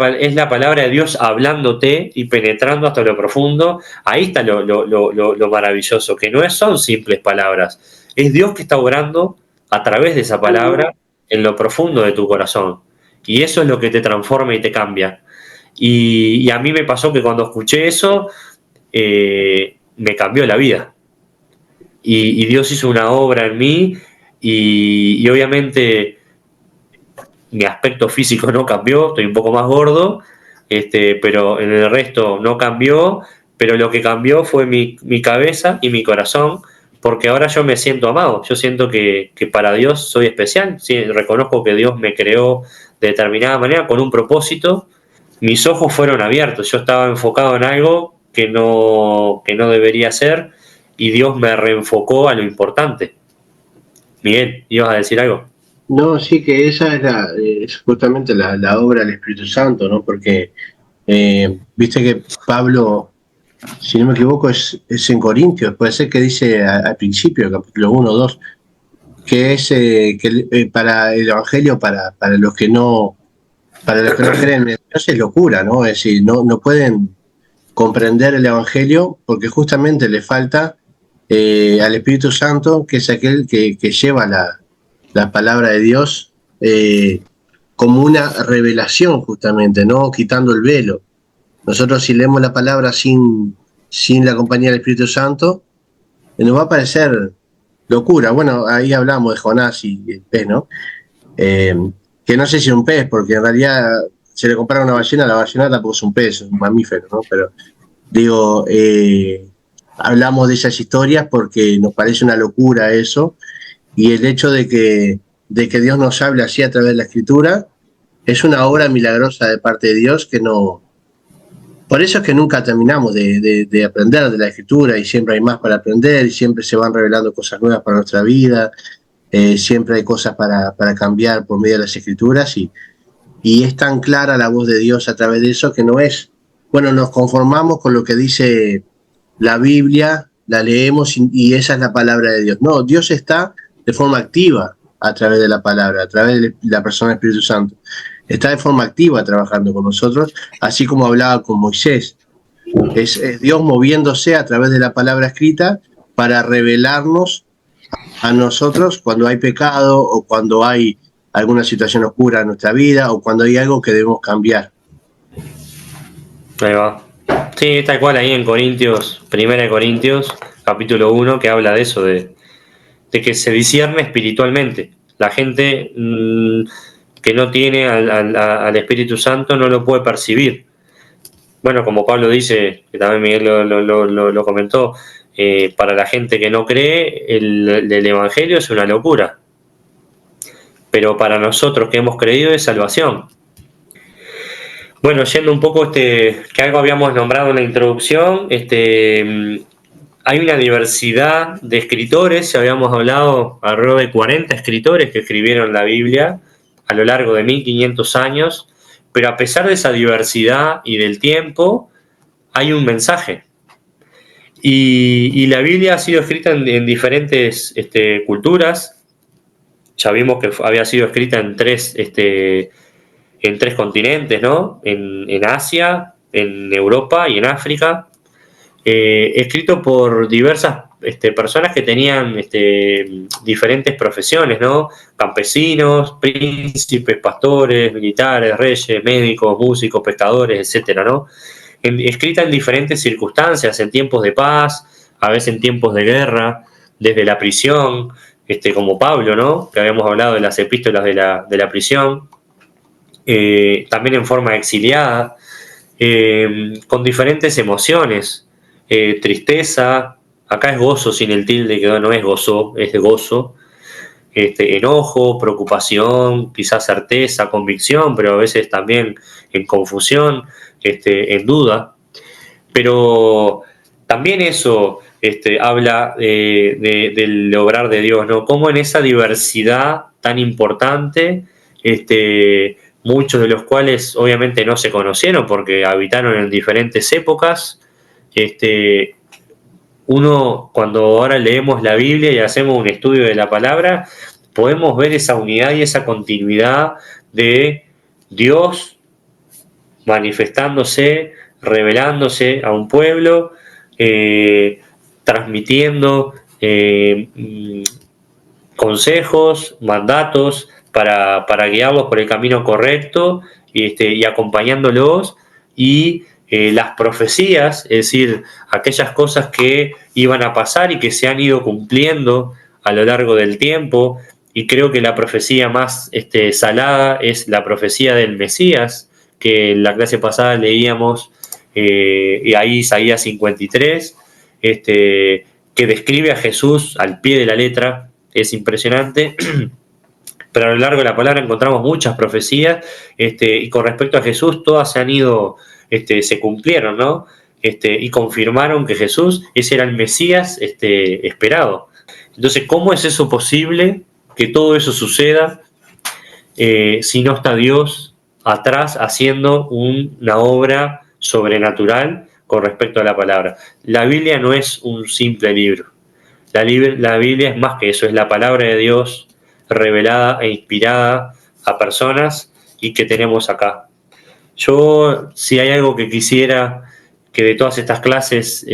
palabra de Dios hablándote y penetrando hasta lo profundo. Ahí está lo maravilloso, que no son simples palabras, es Dios que está obrando a través de esa palabra en lo profundo de tu corazón, y eso es lo que te transforma y te cambia. Y a mí me pasó que cuando escuché eso, me cambió la vida, y Dios hizo una obra en mí, y obviamente mi aspecto físico no cambió, estoy un poco más gordo, pero en el resto no cambió, pero lo que cambió fue mi cabeza y mi corazón, porque ahora yo me siento amado, yo siento que para Dios soy especial, sí, reconozco que Dios me creó de determinada manera con un propósito. Mis ojos fueron abiertos, yo estaba enfocado en algo que no debería ser, y Dios me reenfocó a lo importante. Miguel, ¿ibas a decir algo? No, sí, que esa es justamente la obra del Espíritu Santo, ¿no? Porque viste que Pablo, si no me equivoco, es en Corintios, puede ser que dice al principio, capítulo 1 o 2, que es que para el Evangelio, para los que no creen en Dios, es locura, ¿no? Es decir, no pueden comprender el Evangelio porque justamente le falta al Espíritu Santo, que es aquel que lleva la palabra de Dios como una revelación, justamente, ¿no? Quitando el velo. Nosotros, si leemos la palabra sin la compañía del Espíritu Santo, nos va a parecer locura. Bueno, ahí hablamos de Jonás y el pez, ¿no? Que no sé si es un pez, porque en realidad se le compara a una ballena, la ballena tampoco es un pez, es un mamífero, ¿no? Pero digo, hablamos de esas historias porque nos parece una locura eso, y el hecho de que Dios nos hable así a través de la Escritura es una obra milagrosa de parte de Dios que no... Por eso es que nunca terminamos de aprender de la Escritura, y siempre hay más para aprender, y siempre se van revelando cosas nuevas para nuestra vida, siempre hay cosas para cambiar por medio de las Escrituras, y es tan clara la voz de Dios a través de eso que no es, bueno, nos conformamos con lo que dice la Biblia, la leemos y esa es la palabra de Dios. No, Dios está de forma activa a través de la palabra, a través de la persona del Espíritu Santo. Está de forma activa trabajando con nosotros, así como hablaba con Moisés. Es Dios moviéndose a través de la palabra escrita para revelarnos a nosotros cuando hay pecado o cuando hay alguna situación oscura en nuestra vida o cuando hay algo que debemos cambiar. Ahí va. Sí, tal cual ahí en Corintios, 1 Corintios, capítulo 1, que habla de eso, de que se discierne espiritualmente. La gente que no tiene al Espíritu Santo no lo puede percibir. Bueno, como Pablo dice, que también Miguel lo comentó, para la gente que no cree, el Evangelio es una locura. Pero para nosotros que hemos creído es salvación. Bueno, yendo un poco, que algo habíamos nombrado en la introducción, hay una diversidad de escritores, ya habíamos hablado, alrededor de 40 escritores que escribieron la Biblia a lo largo de 1500 años, pero a pesar de esa diversidad y del tiempo, hay un mensaje. Y la Biblia ha sido escrita en diferentes culturas. Ya vimos que había sido escrita en tres continentes, ¿no? En Asia, en Europa y en África. Escrito por diversas personas que tenían diferentes profesiones, ¿no? Campesinos, príncipes, pastores, militares, reyes, médicos, músicos, pescadores, etcétera, ¿no? Escrita en diferentes circunstancias, en tiempos de paz, a veces en tiempos de guerra, desde la prisión, como Pablo, ¿no? Que habíamos hablado de las epístolas de la prisión, también en forma exiliada, con diferentes emociones, tristeza, acá es gozo sin el tilde, que no es gozo, es de gozo, enojo, preocupación, quizás certeza, convicción, pero a veces también en confusión, en duda. Pero también eso habla del obrar de Dios, ¿no? Cómo en esa diversidad tan importante, muchos de los cuales obviamente no se conocieron porque habitaron en diferentes épocas, uno, cuando ahora leemos la Biblia y hacemos un estudio de la palabra, podemos ver esa unidad y esa continuidad de Dios manifestándose, revelándose a un pueblo, transmitiendo consejos, mandatos para guiarlos por el camino correcto y acompañándolos, y las profecías, es decir, aquellas cosas que iban a pasar y que se han ido cumpliendo a lo largo del tiempo. Y creo que la profecía más salada es la profecía del Mesías, que en la clase pasada leíamos, y ahí Isaías 53, que describe a Jesús al pie de la letra. Es impresionante. Pero a lo largo de la palabra encontramos muchas profecías, y con respecto a Jesús todas se han ido, se cumplieron, ¿no? Y confirmaron que Jesús, ese era el Mesías esperado. Entonces, ¿cómo es eso posible que todo eso suceda si no está Dios atrás haciendo una obra sobrenatural con respecto a la palabra? La Biblia no es un simple libro. La Biblia es más que eso, es la palabra de Dios revelada e inspirada a personas y que tenemos acá. Yo, si hay algo que quisiera que de todas estas clases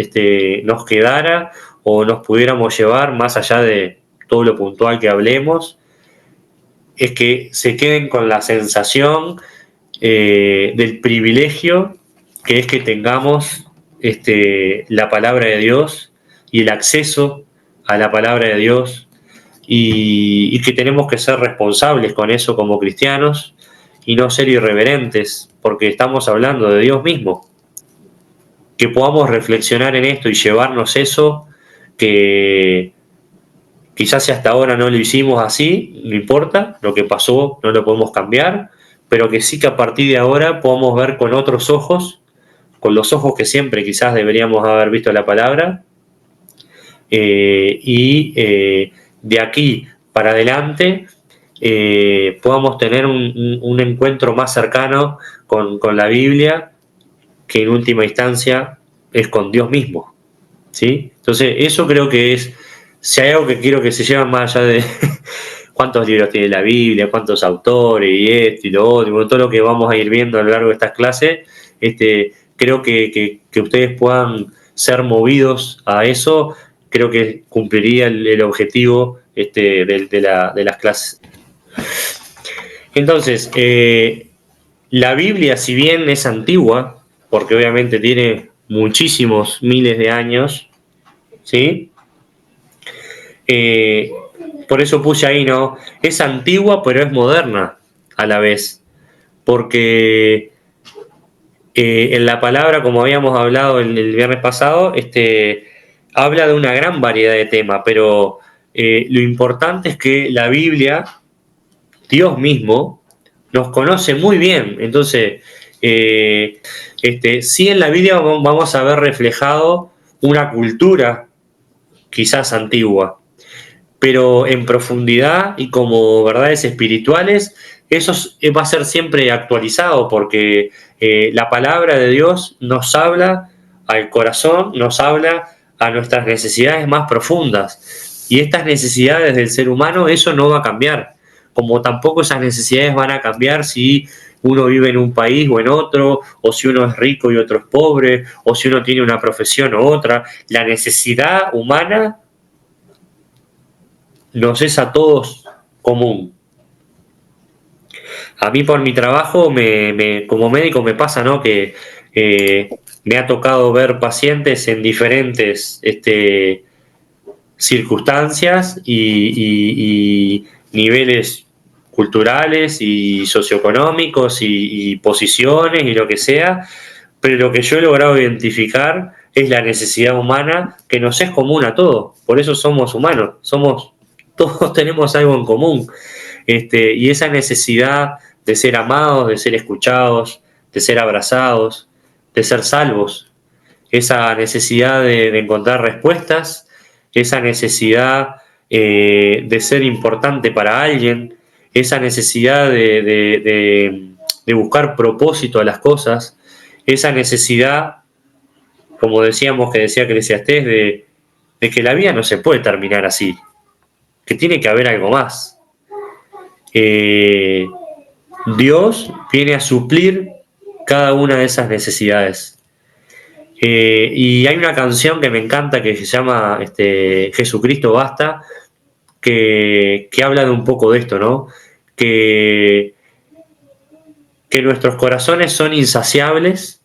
nos quedara, o nos pudiéramos llevar, más allá de todo lo puntual que hablemos, es que se queden con la sensación del privilegio que es que tengamos la palabra de Dios y el acceso a la palabra de Dios, y que tenemos que ser responsables con eso como cristianos y no ser irreverentes, porque estamos hablando de Dios mismo. Que podamos reflexionar en esto y llevarnos eso, que quizás si hasta ahora no lo hicimos así, no importa, lo que pasó no lo podemos cambiar, pero que sí que a partir de ahora podamos ver con otros ojos, con los ojos que siempre quizás deberíamos haber visto la palabra, de aquí para adelante podamos tener un encuentro más cercano con la Biblia, que en última instancia es con Dios mismo, ¿sí? Entonces eso creo que es, si hay algo que quiero que se lleven más allá de cuántos libros tiene la Biblia, cuántos autores y esto y lo otro, y todo lo que vamos a ir viendo a lo largo de estas clases, creo que ustedes puedan ser movidos a eso, creo que cumpliría el objetivo de las clases. Entonces, la Biblia, si bien es antigua, porque obviamente tiene muchísimos miles de años, ¿sí? Por eso puse ahí, ¿no? Es antigua, pero es moderna a la vez, porque en la palabra, como habíamos hablado el viernes pasado, habla de una gran variedad de temas, pero lo importante es que la Biblia, Dios mismo, nos conoce muy bien. Entonces, sí, en la Biblia vamos a ver reflejado una cultura quizás antigua, pero en profundidad y como verdades espirituales, eso va a ser siempre actualizado, porque la palabra de Dios nos habla al corazón, nos habla a nuestras necesidades más profundas, y estas necesidades del ser humano, eso no va a cambiar, como tampoco esas necesidades van a cambiar si uno vive en un país o en otro, o si uno es rico y otro es pobre, o si uno tiene una profesión u otra. La necesidad humana nos es a todos común. A mí por mi trabajo, como médico me pasa, ¿no? Que me ha tocado ver pacientes en diferentes circunstancias y niveles culturales y socioeconómicos y posiciones y lo que sea, pero lo que yo he logrado identificar es la necesidad humana que nos es común a todos. Por eso somos humanos, todos tenemos algo en común, y esa necesidad de ser amados, de ser escuchados, de ser abrazados, de ser salvos, esa necesidad de encontrar respuestas, esa necesidad de ser importante para alguien, esa necesidad de buscar propósito a las cosas, esa necesidad, como decíamos, que decía Eclesiastés, de que la vida no se puede terminar así, que tiene que haber algo más. Dios viene a suplir cada una de esas necesidades. Y hay una canción que me encanta que se llama Jesucristo Basta, que habla de un poco de esto, ¿no? Que nuestros corazones son insaciables,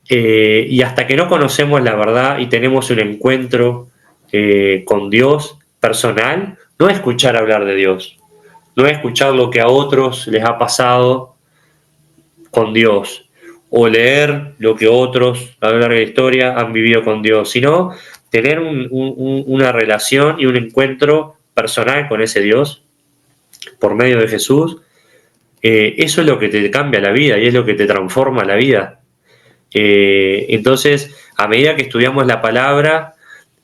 y hasta que no conocemos la verdad y tenemos un encuentro con Dios personal, no escuchar hablar de Dios, no escuchar lo que a otros les ha pasado con Dios, o leer lo que otros a lo largo de la historia han vivido con Dios, sino tener una relación y un encuentro personal con ese Dios por medio de Jesús. Eso es lo que te cambia la vida y es lo que te transforma la vida. Entonces, a medida que estudiamos la palabra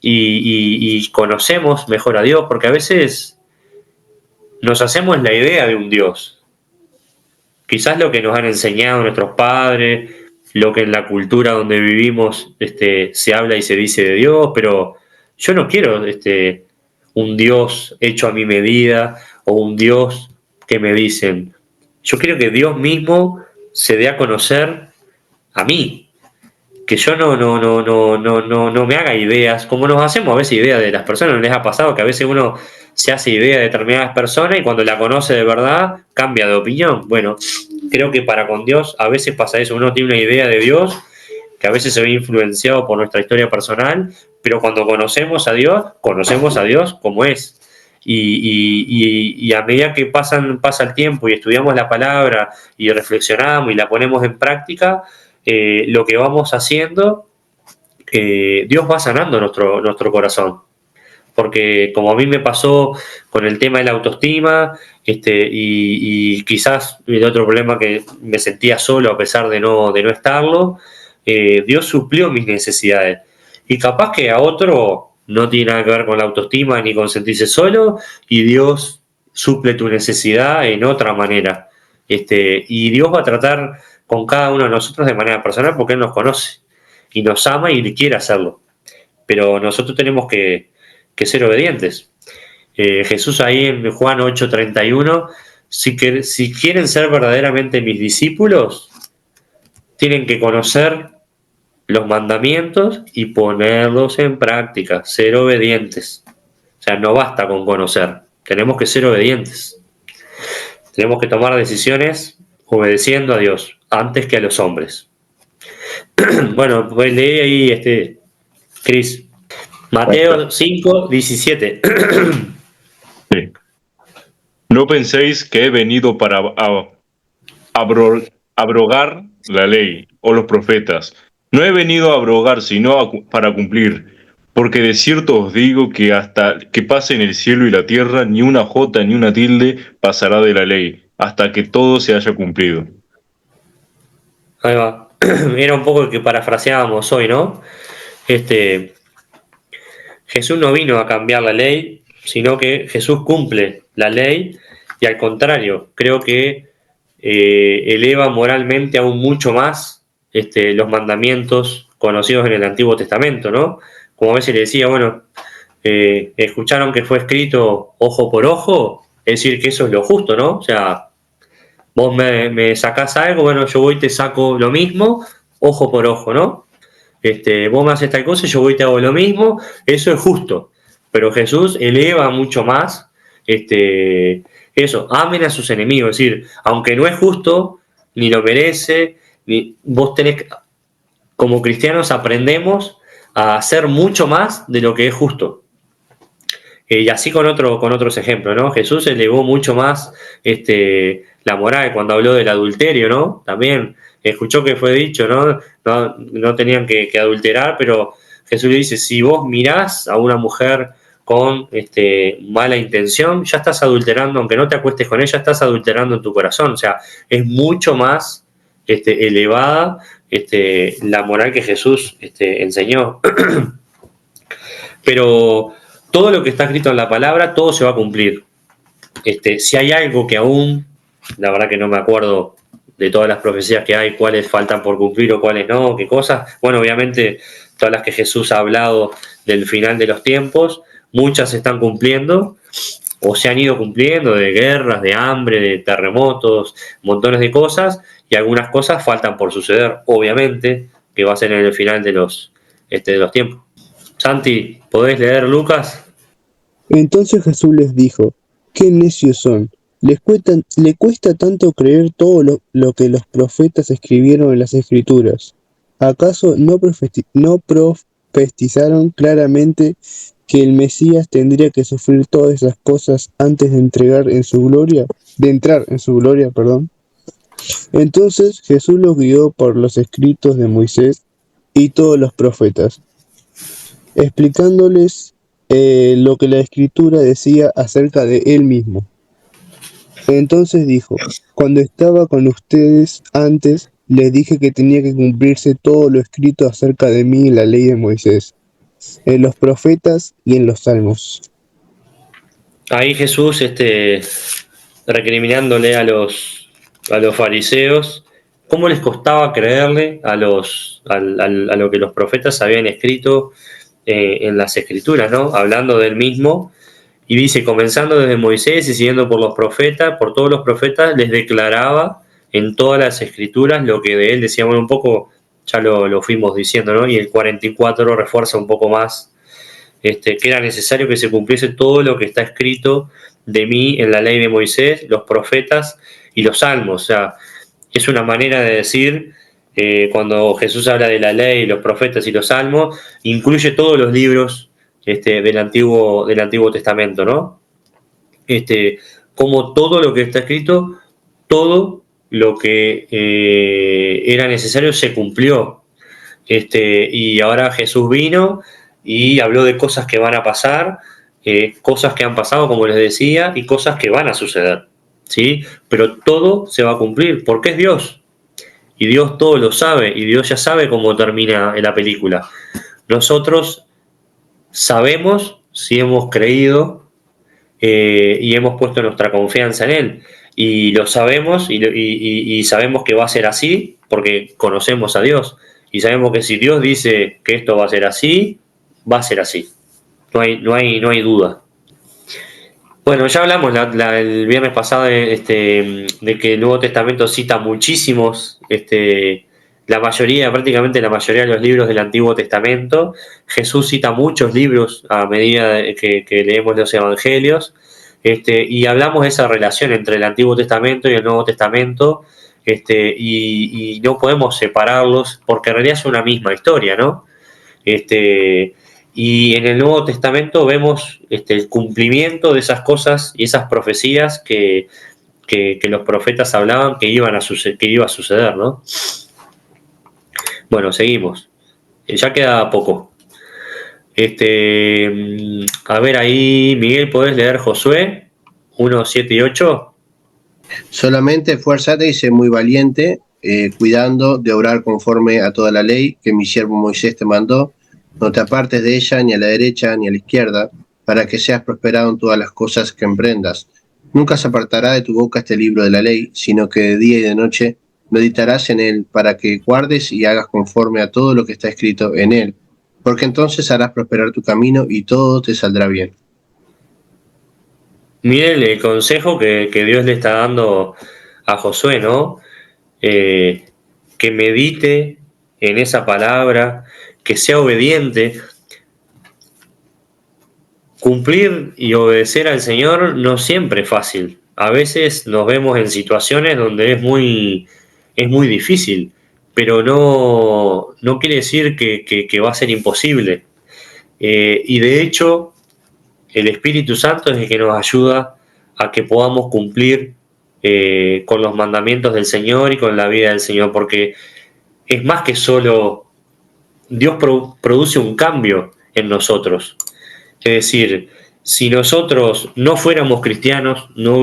y conocemos mejor a Dios, porque a veces nos hacemos la idea de un Dios, quizás lo que nos han enseñado nuestros padres, lo que en la cultura donde vivimos se habla y se dice de Dios, pero yo no quiero un Dios hecho a mi medida o un Dios que me dicen. Yo quiero que Dios mismo se dé a conocer a mí. que yo no me haga ideas, como nos hacemos a veces ideas de las personas. ¿No les ha pasado que a veces uno se hace idea de determinadas personas y cuando la conoce de verdad cambia de opinión? Bueno, creo que para con Dios a veces pasa eso. Uno tiene una idea de Dios que a veces se ve influenciado por nuestra historia personal, pero cuando conocemos a Dios como es. Y a medida que pasa el tiempo y estudiamos la palabra y reflexionamos y la ponemos en práctica, lo que vamos haciendo, Dios va sanando nuestro corazón. Porque como a mí me pasó con el tema de la autoestima, y quizás el otro problema que me sentía solo a pesar de no estarlo, Dios suplió mis necesidades. Y capaz que a otro no tiene nada que ver con la autoestima ni con sentirse solo, y Dios suple tu necesidad en otra manera. Y Dios va a tratar con cada uno de nosotros de manera personal porque Él nos conoce y nos ama y quiere hacerlo. Pero nosotros tenemos que ser obedientes. Jesús ahí en Juan 8:31, si quieren ser verdaderamente mis discípulos, tienen que conocer los mandamientos y ponerlos en práctica, ser obedientes. O sea, no basta con conocer, tenemos que ser obedientes. Tenemos que tomar decisiones obedeciendo a Dios antes que a los hombres. Bueno, pues leí ahí, Cris. Mateo 5:17. Sí. No penséis que he venido para abrogar la ley o los profetas. No he venido a abrogar, sino para cumplir. Porque de cierto os digo que hasta que pasen el cielo y la tierra, ni una jota ni una tilde pasará de la ley, hasta que todo se haya cumplido. Ahí va. Era un poco el que parafraseábamos hoy, ¿no? Jesús no vino a cambiar la ley, sino que Jesús cumple la ley y al contrario, creo que eleva moralmente aún mucho más los mandamientos conocidos en el Antiguo Testamento, ¿no? Como a veces le decía, bueno, escucharon que fue escrito ojo por ojo, es decir, que eso es lo justo, ¿no? O sea, vos me sacás algo, bueno, yo voy y te saco lo mismo, ojo por ojo, ¿no? Vos me haces tal cosa y yo voy y te hago lo mismo, eso es justo. Pero Jesús eleva mucho más eso, amen a sus enemigos, es decir, aunque no es justo, ni lo merece, vos tenés, como cristianos aprendemos a hacer mucho más de lo que es justo. Y así con otros ejemplos, ¿no? Jesús elevó mucho más la moral cuando habló del adulterio, ¿no? También escuchó que fue dicho, ¿no? No tenían que adulterar, pero Jesús le dice, si vos mirás a una mujer con mala intención, ya estás adulterando, aunque no te acuestes con ella, estás adulterando en tu corazón. O sea, es mucho más elevada la moral que Jesús enseñó. Pero todo lo que está escrito en la palabra, todo se va a cumplir. Si hay algo que aún, la verdad que no me acuerdo de todas las profecías que hay, cuáles faltan por cumplir o cuáles no, qué cosas. Bueno, obviamente todas las que Jesús ha hablado del final de los tiempos, muchas se están cumpliendo o se han ido cumpliendo, de guerras, de hambre, de terremotos, montones de cosas, y algunas cosas faltan por suceder, obviamente, que va a ser en el final de los tiempos. Santi, ¿podés leer Lucas? Entonces Jesús les dijo, qué necios son, les cuesta tanto creer todo lo que los profetas escribieron en las Escrituras. ¿Acaso no profetizaron claramente que el Mesías tendría que sufrir todas esas cosas antes de entrar en su gloria? Entonces Jesús los guió por los escritos de Moisés y todos los profetas, explicándoles lo que la Escritura decía acerca de él mismo. Entonces dijo, cuando estaba con ustedes antes, les dije que tenía que cumplirse todo lo escrito acerca de mí en la ley de Moisés, en los profetas y en los salmos. Ahí Jesús recriminándole a los fariseos cómo les costaba creerle a lo que los profetas habían escrito en las Escrituras, ¿no? Hablando del mismo, y dice, comenzando desde Moisés y siguiendo por todos los profetas, les declaraba en todas las Escrituras lo que de él decía. Bueno, un poco ya lo fuimos diciendo, ¿no? Y el 44 refuerza un poco más que era necesario que se cumpliese todo lo que está escrito de mí en la ley de Moisés, los profetas y los salmos. O sea, es una manera de decir, cuando Jesús habla de la ley, los profetas y los salmos, incluye todos los libros del Antiguo Testamento, ¿no? Como todo lo que está escrito, todo lo que era necesario se cumplió. Y ahora Jesús vino y habló de cosas que van a pasar, cosas que han pasado, como les decía, y cosas que van a suceder, ¿sí? Pero todo se va a cumplir, porque es Dios. Y Dios todo lo sabe, y Dios ya sabe cómo termina la película. Nosotros sabemos si hemos creído y hemos puesto nuestra confianza en Él. Y lo sabemos, y sabemos que va a ser así, porque conocemos a Dios. Y sabemos que si Dios dice que esto va a ser así, va a ser así. No hay duda. Bueno, ya hablamos el viernes pasado de que el Nuevo Testamento cita muchísimos, prácticamente la mayoría de los libros del Antiguo Testamento. Jesús cita muchos libros a medida que leemos los Evangelios, y hablamos de esa relación entre el Antiguo Testamento y el Nuevo Testamento, y no podemos separarlos porque en realidad es una misma historia, ¿no? Y en el Nuevo Testamento vemos el cumplimiento de esas cosas y esas profecías que los profetas hablaban que iba a suceder, ¿no? Bueno, seguimos. Ya queda poco. A ver ahí, Miguel, ¿podés leer Josué 1, 7 y 8? Solamente esfuérzate y sé muy valiente, cuidando de obrar conforme a toda la ley que mi siervo Moisés te mandó. No te apartes de ella ni a la derecha ni a la izquierda, para que seas prosperado en todas las cosas que emprendas. Nunca se apartará de tu boca este libro de la ley, sino que de día y de noche meditarás en él, para que guardes y hagas conforme a todo lo que está escrito en él, porque entonces harás prosperar tu camino y todo te saldrá bien. Miren el consejo que Dios le está dando a Josué, ¿no? Que medite en esa palabra, que sea obediente. Cumplir y obedecer al Señor no siempre es fácil. A veces nos vemos en situaciones donde es muy difícil, pero no quiere decir que va a ser imposible. Y de hecho, el Espíritu Santo es el que nos ayuda a que podamos cumplir con los mandamientos del Señor y con la vida del Señor, porque es más que solo Dios produce un cambio en nosotros. Es decir, si nosotros no fuéramos cristianos, no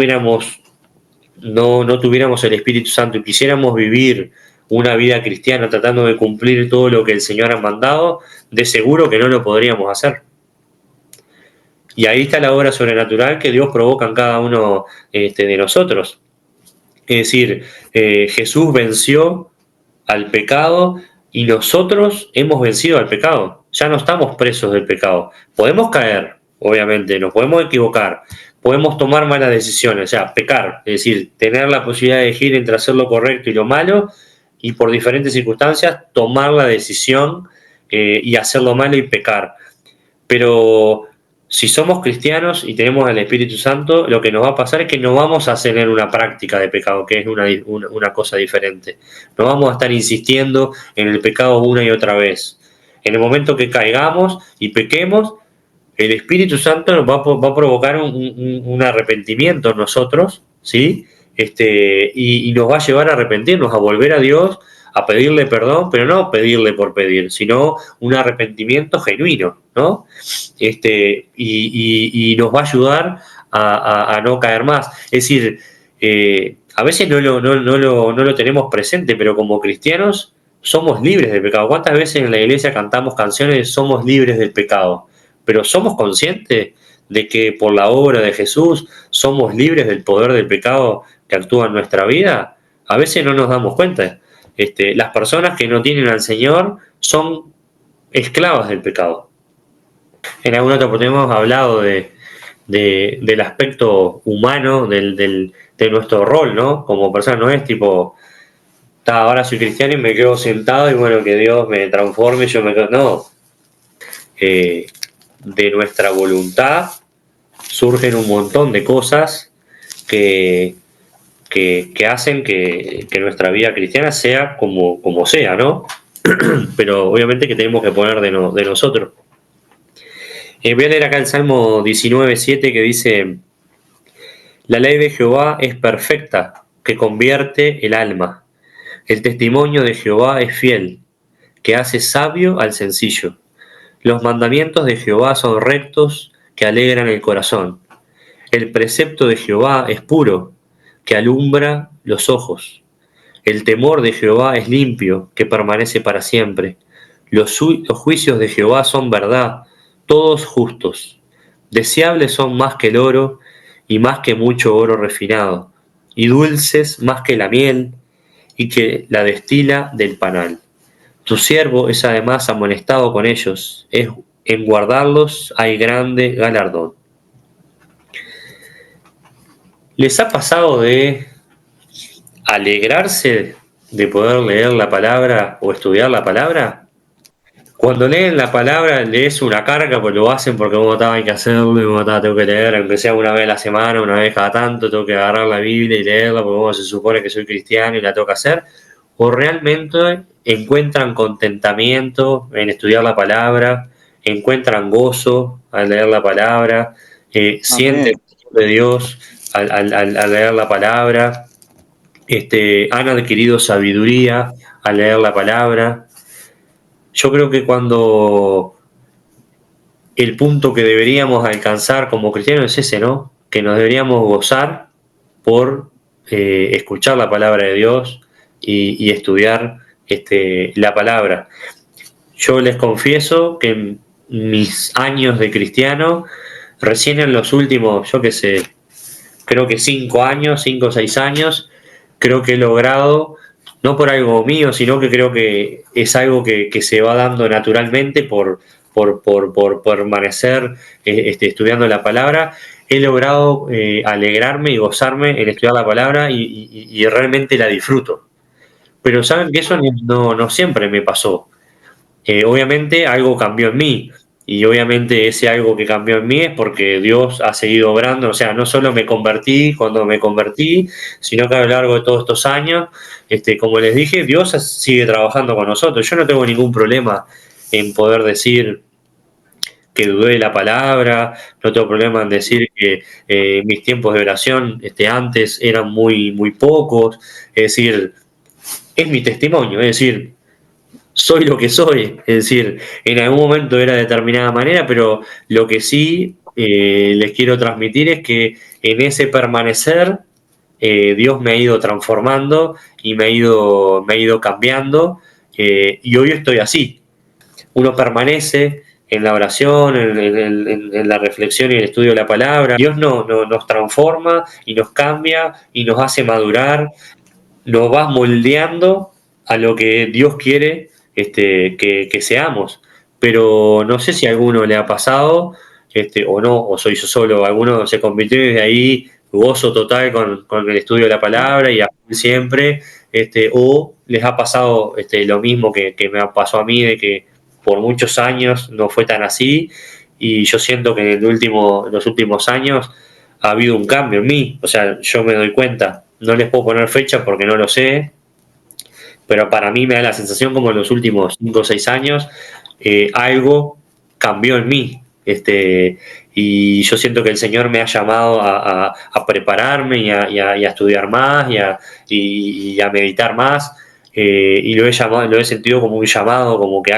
tuviéramos el Espíritu Santo y quisiéramos vivir una vida cristiana tratando de cumplir todo lo que el Señor ha mandado, de seguro que no lo podríamos hacer. Y ahí está la obra sobrenatural que Dios provoca en cada uno de nosotros. Es decir, Jesús venció al pecado y nosotros hemos vencido al pecado. Ya no estamos presos del pecado. Podemos caer, obviamente, nos podemos equivocar, podemos tomar malas decisiones, o sea, pecar, es decir, tener la posibilidad de elegir entre hacer lo correcto y lo malo, y por diferentes circunstancias tomar la decisión y hacer lo malo y pecar. Pero si somos cristianos y tenemos el Espíritu Santo, lo que nos va a pasar es que no vamos a tener una práctica de pecado, que es una cosa diferente. No vamos a estar insistiendo en el pecado una y otra vez. En el momento que caigamos y pequemos, el Espíritu Santo nos va a provocar un arrepentimiento en nosotros, ¿sí? Y nos va a llevar a arrepentirnos, a volver a Dios, a pedirle perdón, pero no pedirle por pedir, sino un arrepentimiento genuino, ¿no? Y nos va a ayudar a no caer más. Es decir, a veces no lo tenemos presente, pero como cristianos somos libres del pecado. ¿Cuántas veces en la iglesia cantamos canciones de somos libres del pecado? Pero ¿somos conscientes de que por la obra de Jesús somos libres del poder del pecado que actúa en nuestra vida? A veces no nos damos cuenta. Las personas que no tienen al Señor son esclavas del pecado. En alguna otra oportunidad hemos hablado del aspecto humano de nuestro rol, ¿no? Como persona, no es tipo ahora soy cristiano y me quedo sentado y bueno, que Dios me transforme y yo me quedo... No. De nuestra voluntad surgen un montón de cosas que hacen que nuestra vida cristiana sea como sea, ¿no? Pero obviamente que tenemos que poner de nosotros. Voy a leer acá el Salmo 19:7 que dice: la ley de Jehová es perfecta, que convierte el alma. El testimonio de Jehová es fiel, que hace sabio al sencillo. Los mandamientos de Jehová son rectos, que alegran el corazón. El precepto de Jehová es puro, que alumbra los ojos. El temor de Jehová es limpio, que permanece para siempre. Los juicios de Jehová son verdad, todos justos. Deseables son más que el oro, y más que mucho oro refinado, y dulces más que la miel, y que la destila del panal. Tu siervo es además amonestado con ellos, en guardarlos hay grande galardón. ¿Les ha pasado de alegrarse de poder leer la palabra o estudiar la palabra? Cuando leen la palabra lees una carga, pues lo hacen porque hay que hacerlo, y tengo que leer, aunque sea una vez a la semana, una vez cada tanto, tengo que agarrar la Biblia y leerla porque se supone que soy cristiano y la tengo que hacer. O realmente encuentran contentamiento en estudiar la palabra, encuentran gozo al leer la palabra, sienten el amor de Dios al leer la palabra, han adquirido sabiduría al leer la palabra. Yo creo que cuando el punto que deberíamos alcanzar como cristianos es ese, ¿no? Que nos deberíamos gozar por escuchar la palabra de Dios y estudiar la palabra. Yo les confieso que en mis años de cristiano, recién en los últimos, yo qué sé, creo que 5 o 6 años, creo que he logrado, no por algo mío, sino que creo que es algo que se va dando naturalmente por permanecer estudiando la palabra. He logrado alegrarme y gozarme en estudiar la palabra y realmente la disfruto. Pero saben que eso no siempre me pasó. Obviamente algo cambió en mí. Y obviamente ese algo que cambió en mí es porque Dios ha seguido obrando. O sea, no solo me convertí cuando me convertí, sino que a lo largo de todos estos años, como les dije, Dios sigue trabajando con nosotros. Yo no tengo ningún problema en poder decir que dudé de la palabra, no tengo problema en decir que mis tiempos de oración antes eran muy pocos. Es decir, es mi testimonio, es decir, soy lo que soy, es decir, en algún momento era de determinada manera, pero lo que sí les quiero transmitir es que en ese permanecer Dios me ha ido transformando y me ha ido cambiando, y hoy estoy así. Uno permanece en la oración, en la reflexión y el estudio de la palabra. Dios nos transforma y nos cambia y nos hace madurar, nos va moldeando a lo que Dios quiere que seamos. Pero no sé si a alguno le ha pasado o no, o soy yo solo. Alguno se convirtió y desde ahí gozo total con el estudio de la palabra y siempre, o les ha pasado lo mismo que me pasó a mí, de que por muchos años no fue tan así, y yo siento que en los últimos años ha habido un cambio en mí. O sea, yo me doy cuenta, no les puedo poner fecha porque no lo sé, pero para mí me da la sensación como en los últimos 5 o 6 años algo cambió en mí. Y yo siento que el Señor me ha llamado a prepararme y a estudiar más y a meditar más, y lo he sentido como un llamado, como que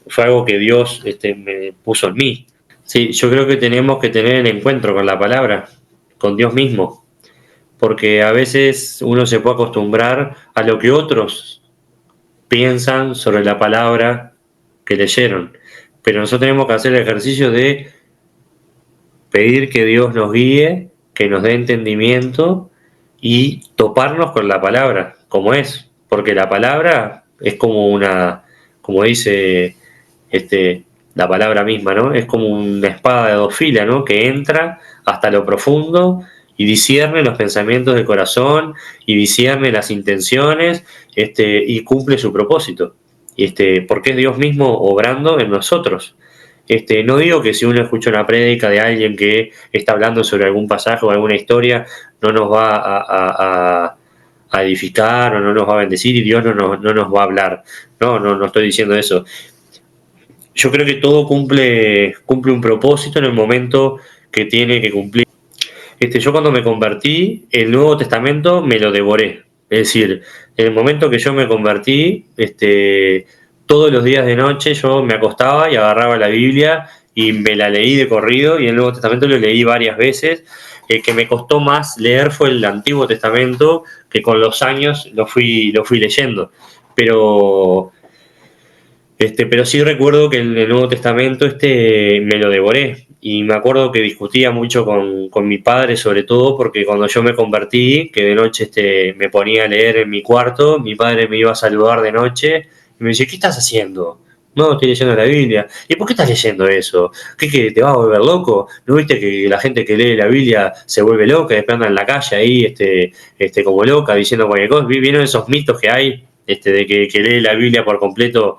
fue algo que Dios me puso en mí. Sí, yo creo que tenemos que tener el encuentro con la palabra, con Dios mismo, porque a veces uno se puede acostumbrar a lo que otros piensan sobre la palabra que leyeron, pero nosotros tenemos que hacer el ejercicio de pedir que Dios nos guíe, que nos dé entendimiento y toparnos con la palabra como es, porque la palabra es como dice la palabra misma, ¿no? Es como una espada de 2 filos, ¿no? Que entra hasta lo profundo y discierne los pensamientos del corazón y discierne las intenciones, y cumple su propósito, porque es Dios mismo obrando en nosotros. No digo que si uno escucha una prédica de alguien que está hablando sobre algún pasaje o alguna historia, no nos va a edificar o no nos va a bendecir y Dios no nos va a hablar. No estoy diciendo eso. Yo creo que todo cumple un propósito en el momento que tiene que cumplir. Yo cuando me convertí, el Nuevo Testamento me lo devoré. Es decir, en el momento que yo me convertí, todos los días de noche yo me acostaba y agarraba la Biblia y me la leí de corrido, y el Nuevo Testamento lo leí varias veces. El que me costó más leer fue el Antiguo Testamento, que con los años lo fui leyendo. Pero sí recuerdo que el Nuevo Testamento me lo devoré. Y me acuerdo que discutía mucho con mi padre, sobre todo porque cuando yo me convertí, que de noche me ponía a leer en mi cuarto, mi padre me iba a saludar de noche y me decía: ¿qué estás haciendo? No, estoy leyendo la Biblia. ¿Y por qué estás leyendo eso? ¿Qué te vas a volver loco? ¿No viste que la gente que lee la Biblia se vuelve loca y después anda en la calle ahí como loca diciendo cualquier cosa? ¿Vieron esos mitos que hay de que lee la Biblia por completo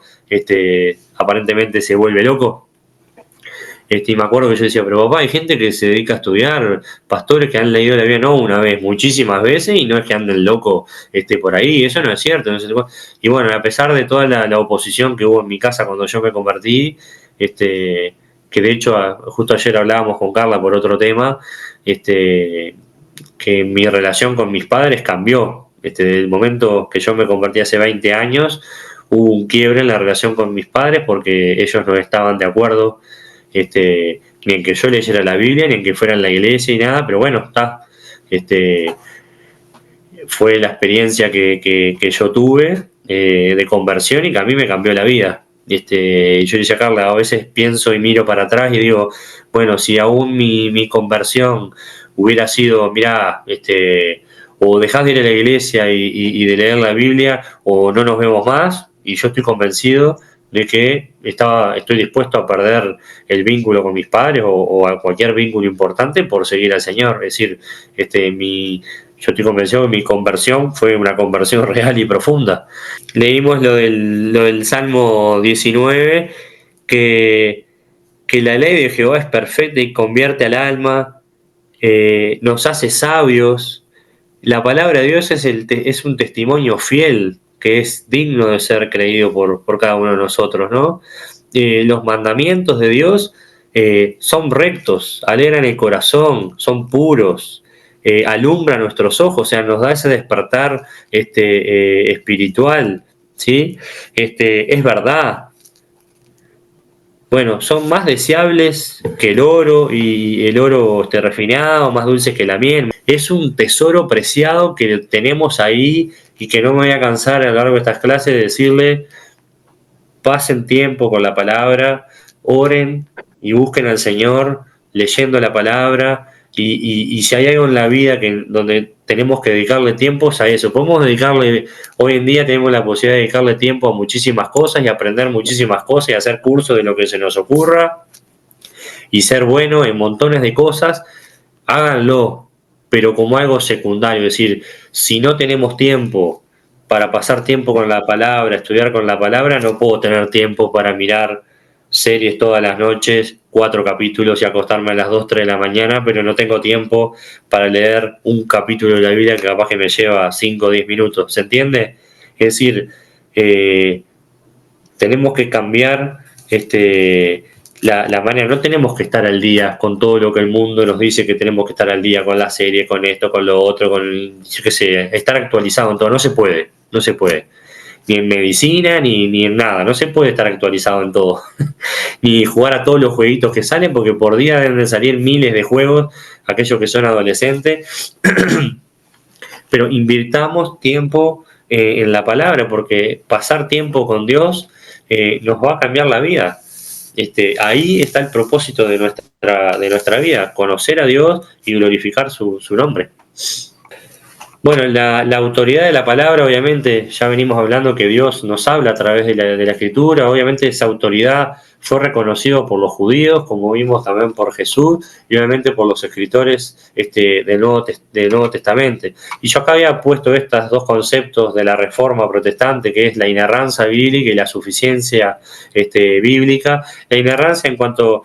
aparentemente se vuelve loco? Y me acuerdo que yo decía: pero papá, hay gente que se dedica a estudiar, pastores que han leído la Biblia no una vez, muchísimas veces, y no es que anden loco por ahí, eso no es cierto. No sé. Y bueno, a pesar de toda la oposición que hubo en mi casa cuando yo me convertí, que de hecho justo ayer hablábamos con Carla por otro tema, que mi relación con mis padres cambió. Desde el momento que yo me convertí hace 20 años, hubo un quiebre en la relación con mis padres porque ellos no estaban de acuerdo ni en que yo leyera la Biblia, ni en que fuera en la iglesia y nada, pero bueno, está. Fue la experiencia que yo tuve de conversión y que a mí me cambió la vida. Yo le decía a Carla, a veces pienso y miro para atrás y digo, bueno, si aún mi conversión hubiera sido, mirá, o dejás de ir a la iglesia y de leer la Biblia, o no nos vemos más, y yo estoy convencido de que estoy dispuesto a perder el vínculo con mis padres o a cualquier vínculo importante por seguir al Señor. Es decir, yo estoy convencido que mi conversión fue una conversión real y profunda. Leímos lo del Salmo 19, que la ley de Jehová es perfecta y convierte al alma, nos hace sabios. La palabra de Dios es un testimonio fiel que es digno de ser creído por cada uno de nosotros, ¿no? Los mandamientos de Dios son rectos, alegran el corazón, son puros, alumbran nuestros ojos, o sea, nos da ese despertar espiritual, ¿sí? Es verdad. Bueno, son más deseables que el oro, y el oro refinado, más dulce que la miel. Es un tesoro preciado que tenemos ahí y que no me voy a cansar a lo largo de estas clases de decirle: pasen tiempo con la palabra, oren y busquen al Señor leyendo la palabra, y si hay algo en la vida donde tenemos que dedicarle tiempo a eso. Hoy en día tenemos la posibilidad de dedicarle tiempo a muchísimas cosas y aprender muchísimas cosas y hacer cursos de lo que se nos ocurra y ser bueno en montones de cosas. Háganlo, pero como algo secundario. Es decir, si no tenemos tiempo para pasar tiempo con la palabra, estudiar con la palabra, no puedo tener tiempo para mirar series todas las noches, 4 capítulos, y acostarme a las 2, 3 de la mañana, pero no tengo tiempo para leer un capítulo de la Biblia que capaz que me lleva 5 o 10 minutos. ¿Se entiende? Es decir, tenemos que cambiar la manera. No tenemos que estar al día con todo lo que el mundo nos dice que tenemos que estar al día, con las series, con esto, con lo otro, yo qué sé, estar actualizado en todo. No se puede. Ni en medicina, ni en nada. No se puede estar actualizado en todo. Ni jugar a todos los jueguitos que salen, porque por día deben de salir miles de juegos, aquellos que son adolescentes. Pero invirtamos tiempo en la palabra, porque pasar tiempo con Dios nos va a cambiar la vida. Ahí está el propósito de nuestra vida, conocer a Dios y glorificar su nombre. Bueno, la autoridad de la palabra, obviamente, ya venimos hablando que Dios nos habla a través de la Escritura. Obviamente esa autoridad fue reconocida por los judíos, como vimos también por Jesús, y obviamente por los escritores del Nuevo Testamento. Y yo acá había puesto estos dos conceptos de la Reforma protestante, que es la inerrancia bíblica y la suficiencia bíblica. La inerrancia en cuanto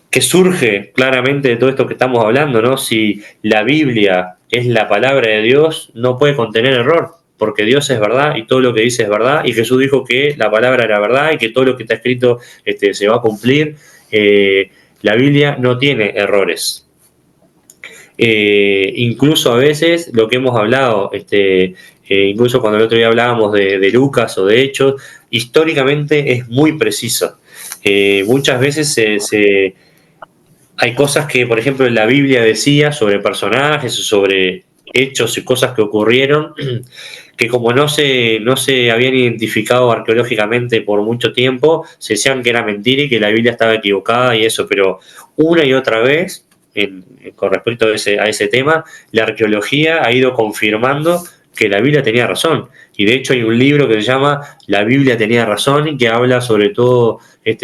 que surge claramente de todo esto que estamos hablando, ¿no? Si la Biblia es la palabra de Dios, no puede contener error, porque Dios es verdad y todo lo que dice es verdad, y Jesús dijo que la palabra era verdad y que todo lo que está escrito se va a cumplir. La Biblia no tiene errores. Incluso a veces lo que hemos hablado, incluso cuando el otro día hablábamos de Lucas o de Hechos, históricamente es muy preciso. Muchas veces hay cosas que, por ejemplo, la Biblia decía sobre personajes, sobre hechos y cosas que ocurrieron, que como no se habían identificado arqueológicamente por mucho tiempo, se decían que era mentira y que la Biblia estaba equivocada y eso, pero una y otra vez, con respecto a ese tema, la arqueología ha ido confirmando que la Biblia tenía razón. Y de hecho hay un libro que se llama La Biblia tenía razón y que habla sobre todo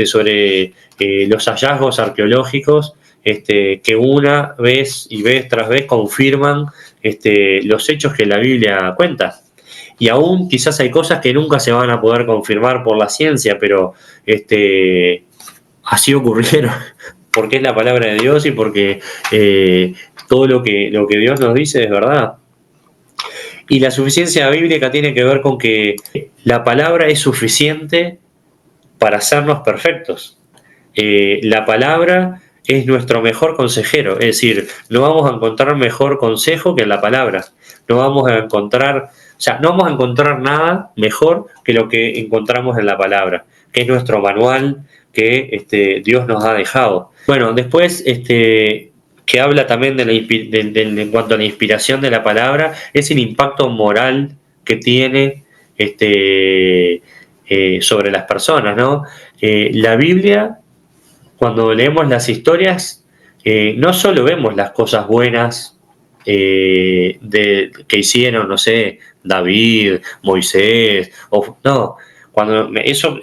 sobre los hallazgos arqueológicos que una vez y vez tras vez confirman los hechos que la Biblia cuenta. Y aún quizás hay cosas que nunca se van a poder confirmar por la ciencia, pero así ocurrieron, porque es la palabra de Dios y porque todo lo que Dios nos dice es verdad. Y la suficiencia bíblica tiene que ver con que la palabra es suficiente para hacernos perfectos. La palabra es nuestro mejor consejero, es decir, no vamos a encontrar mejor consejo que en la palabra. No vamos a encontrar nada mejor que lo que encontramos en la palabra, que es nuestro manual que Dios nos ha dejado. Bueno, después que habla también en cuanto a la inspiración de la palabra, es el impacto moral que tiene sobre las personas, ¿no? La Biblia, cuando leemos las historias, no solo vemos las cosas buenas que hicieron, no sé, David, Moisés, no, cuando eso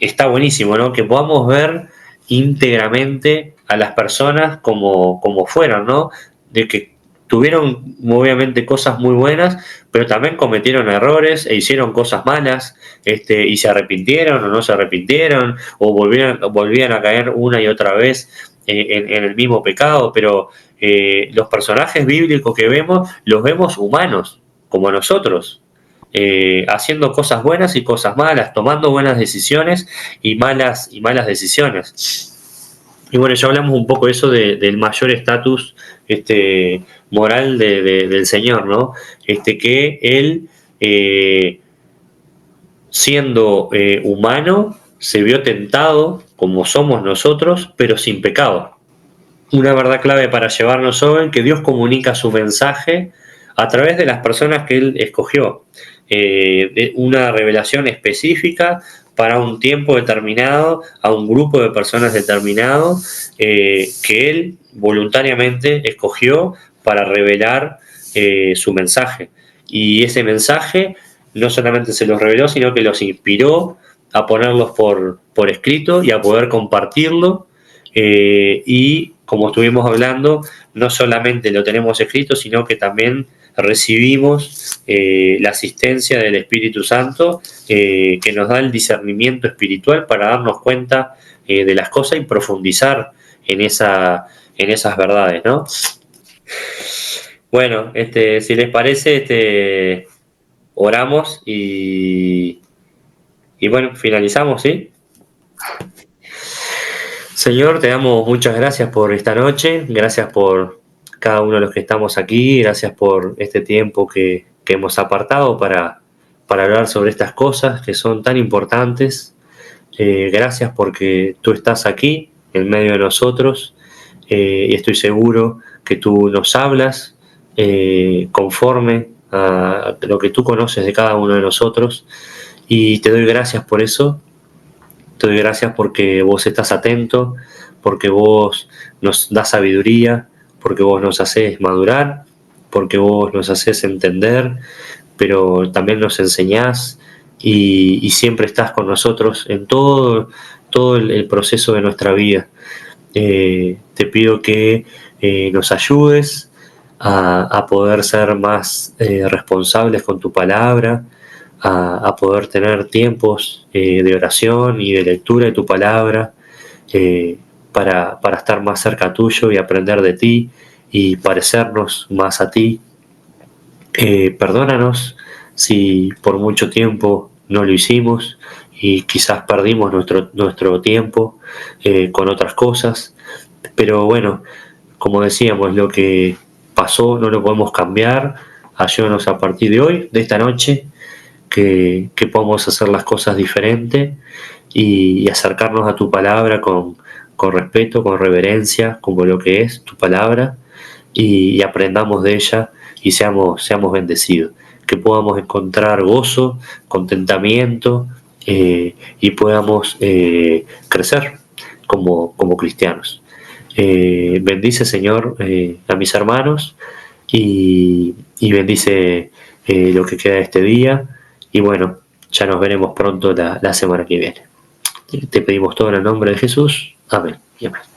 está buenísimo, ¿no? Que podamos ver íntegramente a las personas como fueron, ¿no? De que tuvieron obviamente cosas muy buenas, pero también cometieron errores e hicieron cosas malas, y se arrepintieron o no se arrepintieron, o volvían a caer una y otra vez en el mismo pecado, pero los personajes bíblicos que vemos, los vemos humanos, como nosotros, haciendo cosas buenas y cosas malas, tomando buenas decisiones y malas decisiones. Y bueno, ya hablamos un poco de eso del mayor estatus moral del Señor, ¿no? Que Él, siendo humano, se vio tentado como somos nosotros, pero sin pecado. Una verdad clave para llevarnos hoy, que Dios comunica su mensaje a través de las personas que Él escogió. Una revelación específica para un tiempo determinado, a un grupo de personas determinado, que Él voluntariamente escogió para revelar su mensaje. Y ese mensaje no solamente se los reveló, sino que los inspiró a ponerlos por escrito y a poder compartirlo. Y como estuvimos hablando, no solamente lo tenemos escrito, sino que también recibimos la asistencia del Espíritu Santo, que nos da el discernimiento espiritual para darnos cuenta de las cosas y profundizar en esas verdades, ¿no? Bueno, si les parece, oramos y bueno, finalizamos, ¿sí? Señor, te damos muchas gracias por esta noche, gracias por cada uno de los que estamos aquí, gracias por este tiempo que hemos apartado para hablar sobre estas cosas que son tan importantes. Gracias porque tú estás aquí en medio de nosotros, y estoy seguro que tú nos hablas conforme a lo que tú conoces de cada uno de nosotros, y te doy gracias por eso. Te doy gracias porque vos estás atento, porque vos nos das sabiduría, porque vos nos haces madurar, porque vos nos haces entender, pero también nos enseñás y siempre estás con nosotros en todo el proceso de nuestra vida. Te pido que nos ayudes a poder ser más responsables con tu palabra, a poder tener tiempos de oración y de lectura de tu palabra, para estar más cerca tuyo y aprender de ti y parecernos más a ti. Perdónanos si por mucho tiempo no lo hicimos y quizás perdimos nuestro tiempo con otras cosas, pero bueno, como decíamos, lo que pasó no lo podemos cambiar. Ayúdanos a partir de hoy, de esta noche, que podamos hacer las cosas diferentes y acercarnos a tu palabra con respeto, con reverencia, como lo que es tu palabra, y aprendamos de ella y seamos bendecidos. Que podamos encontrar gozo, contentamiento, y podamos crecer como cristianos. Bendice, Señor, a mis hermanos y bendice lo que queda de este día. Y bueno, ya nos veremos pronto la semana que viene. Te pedimos todo en el nombre de Jesús. Amén y amén.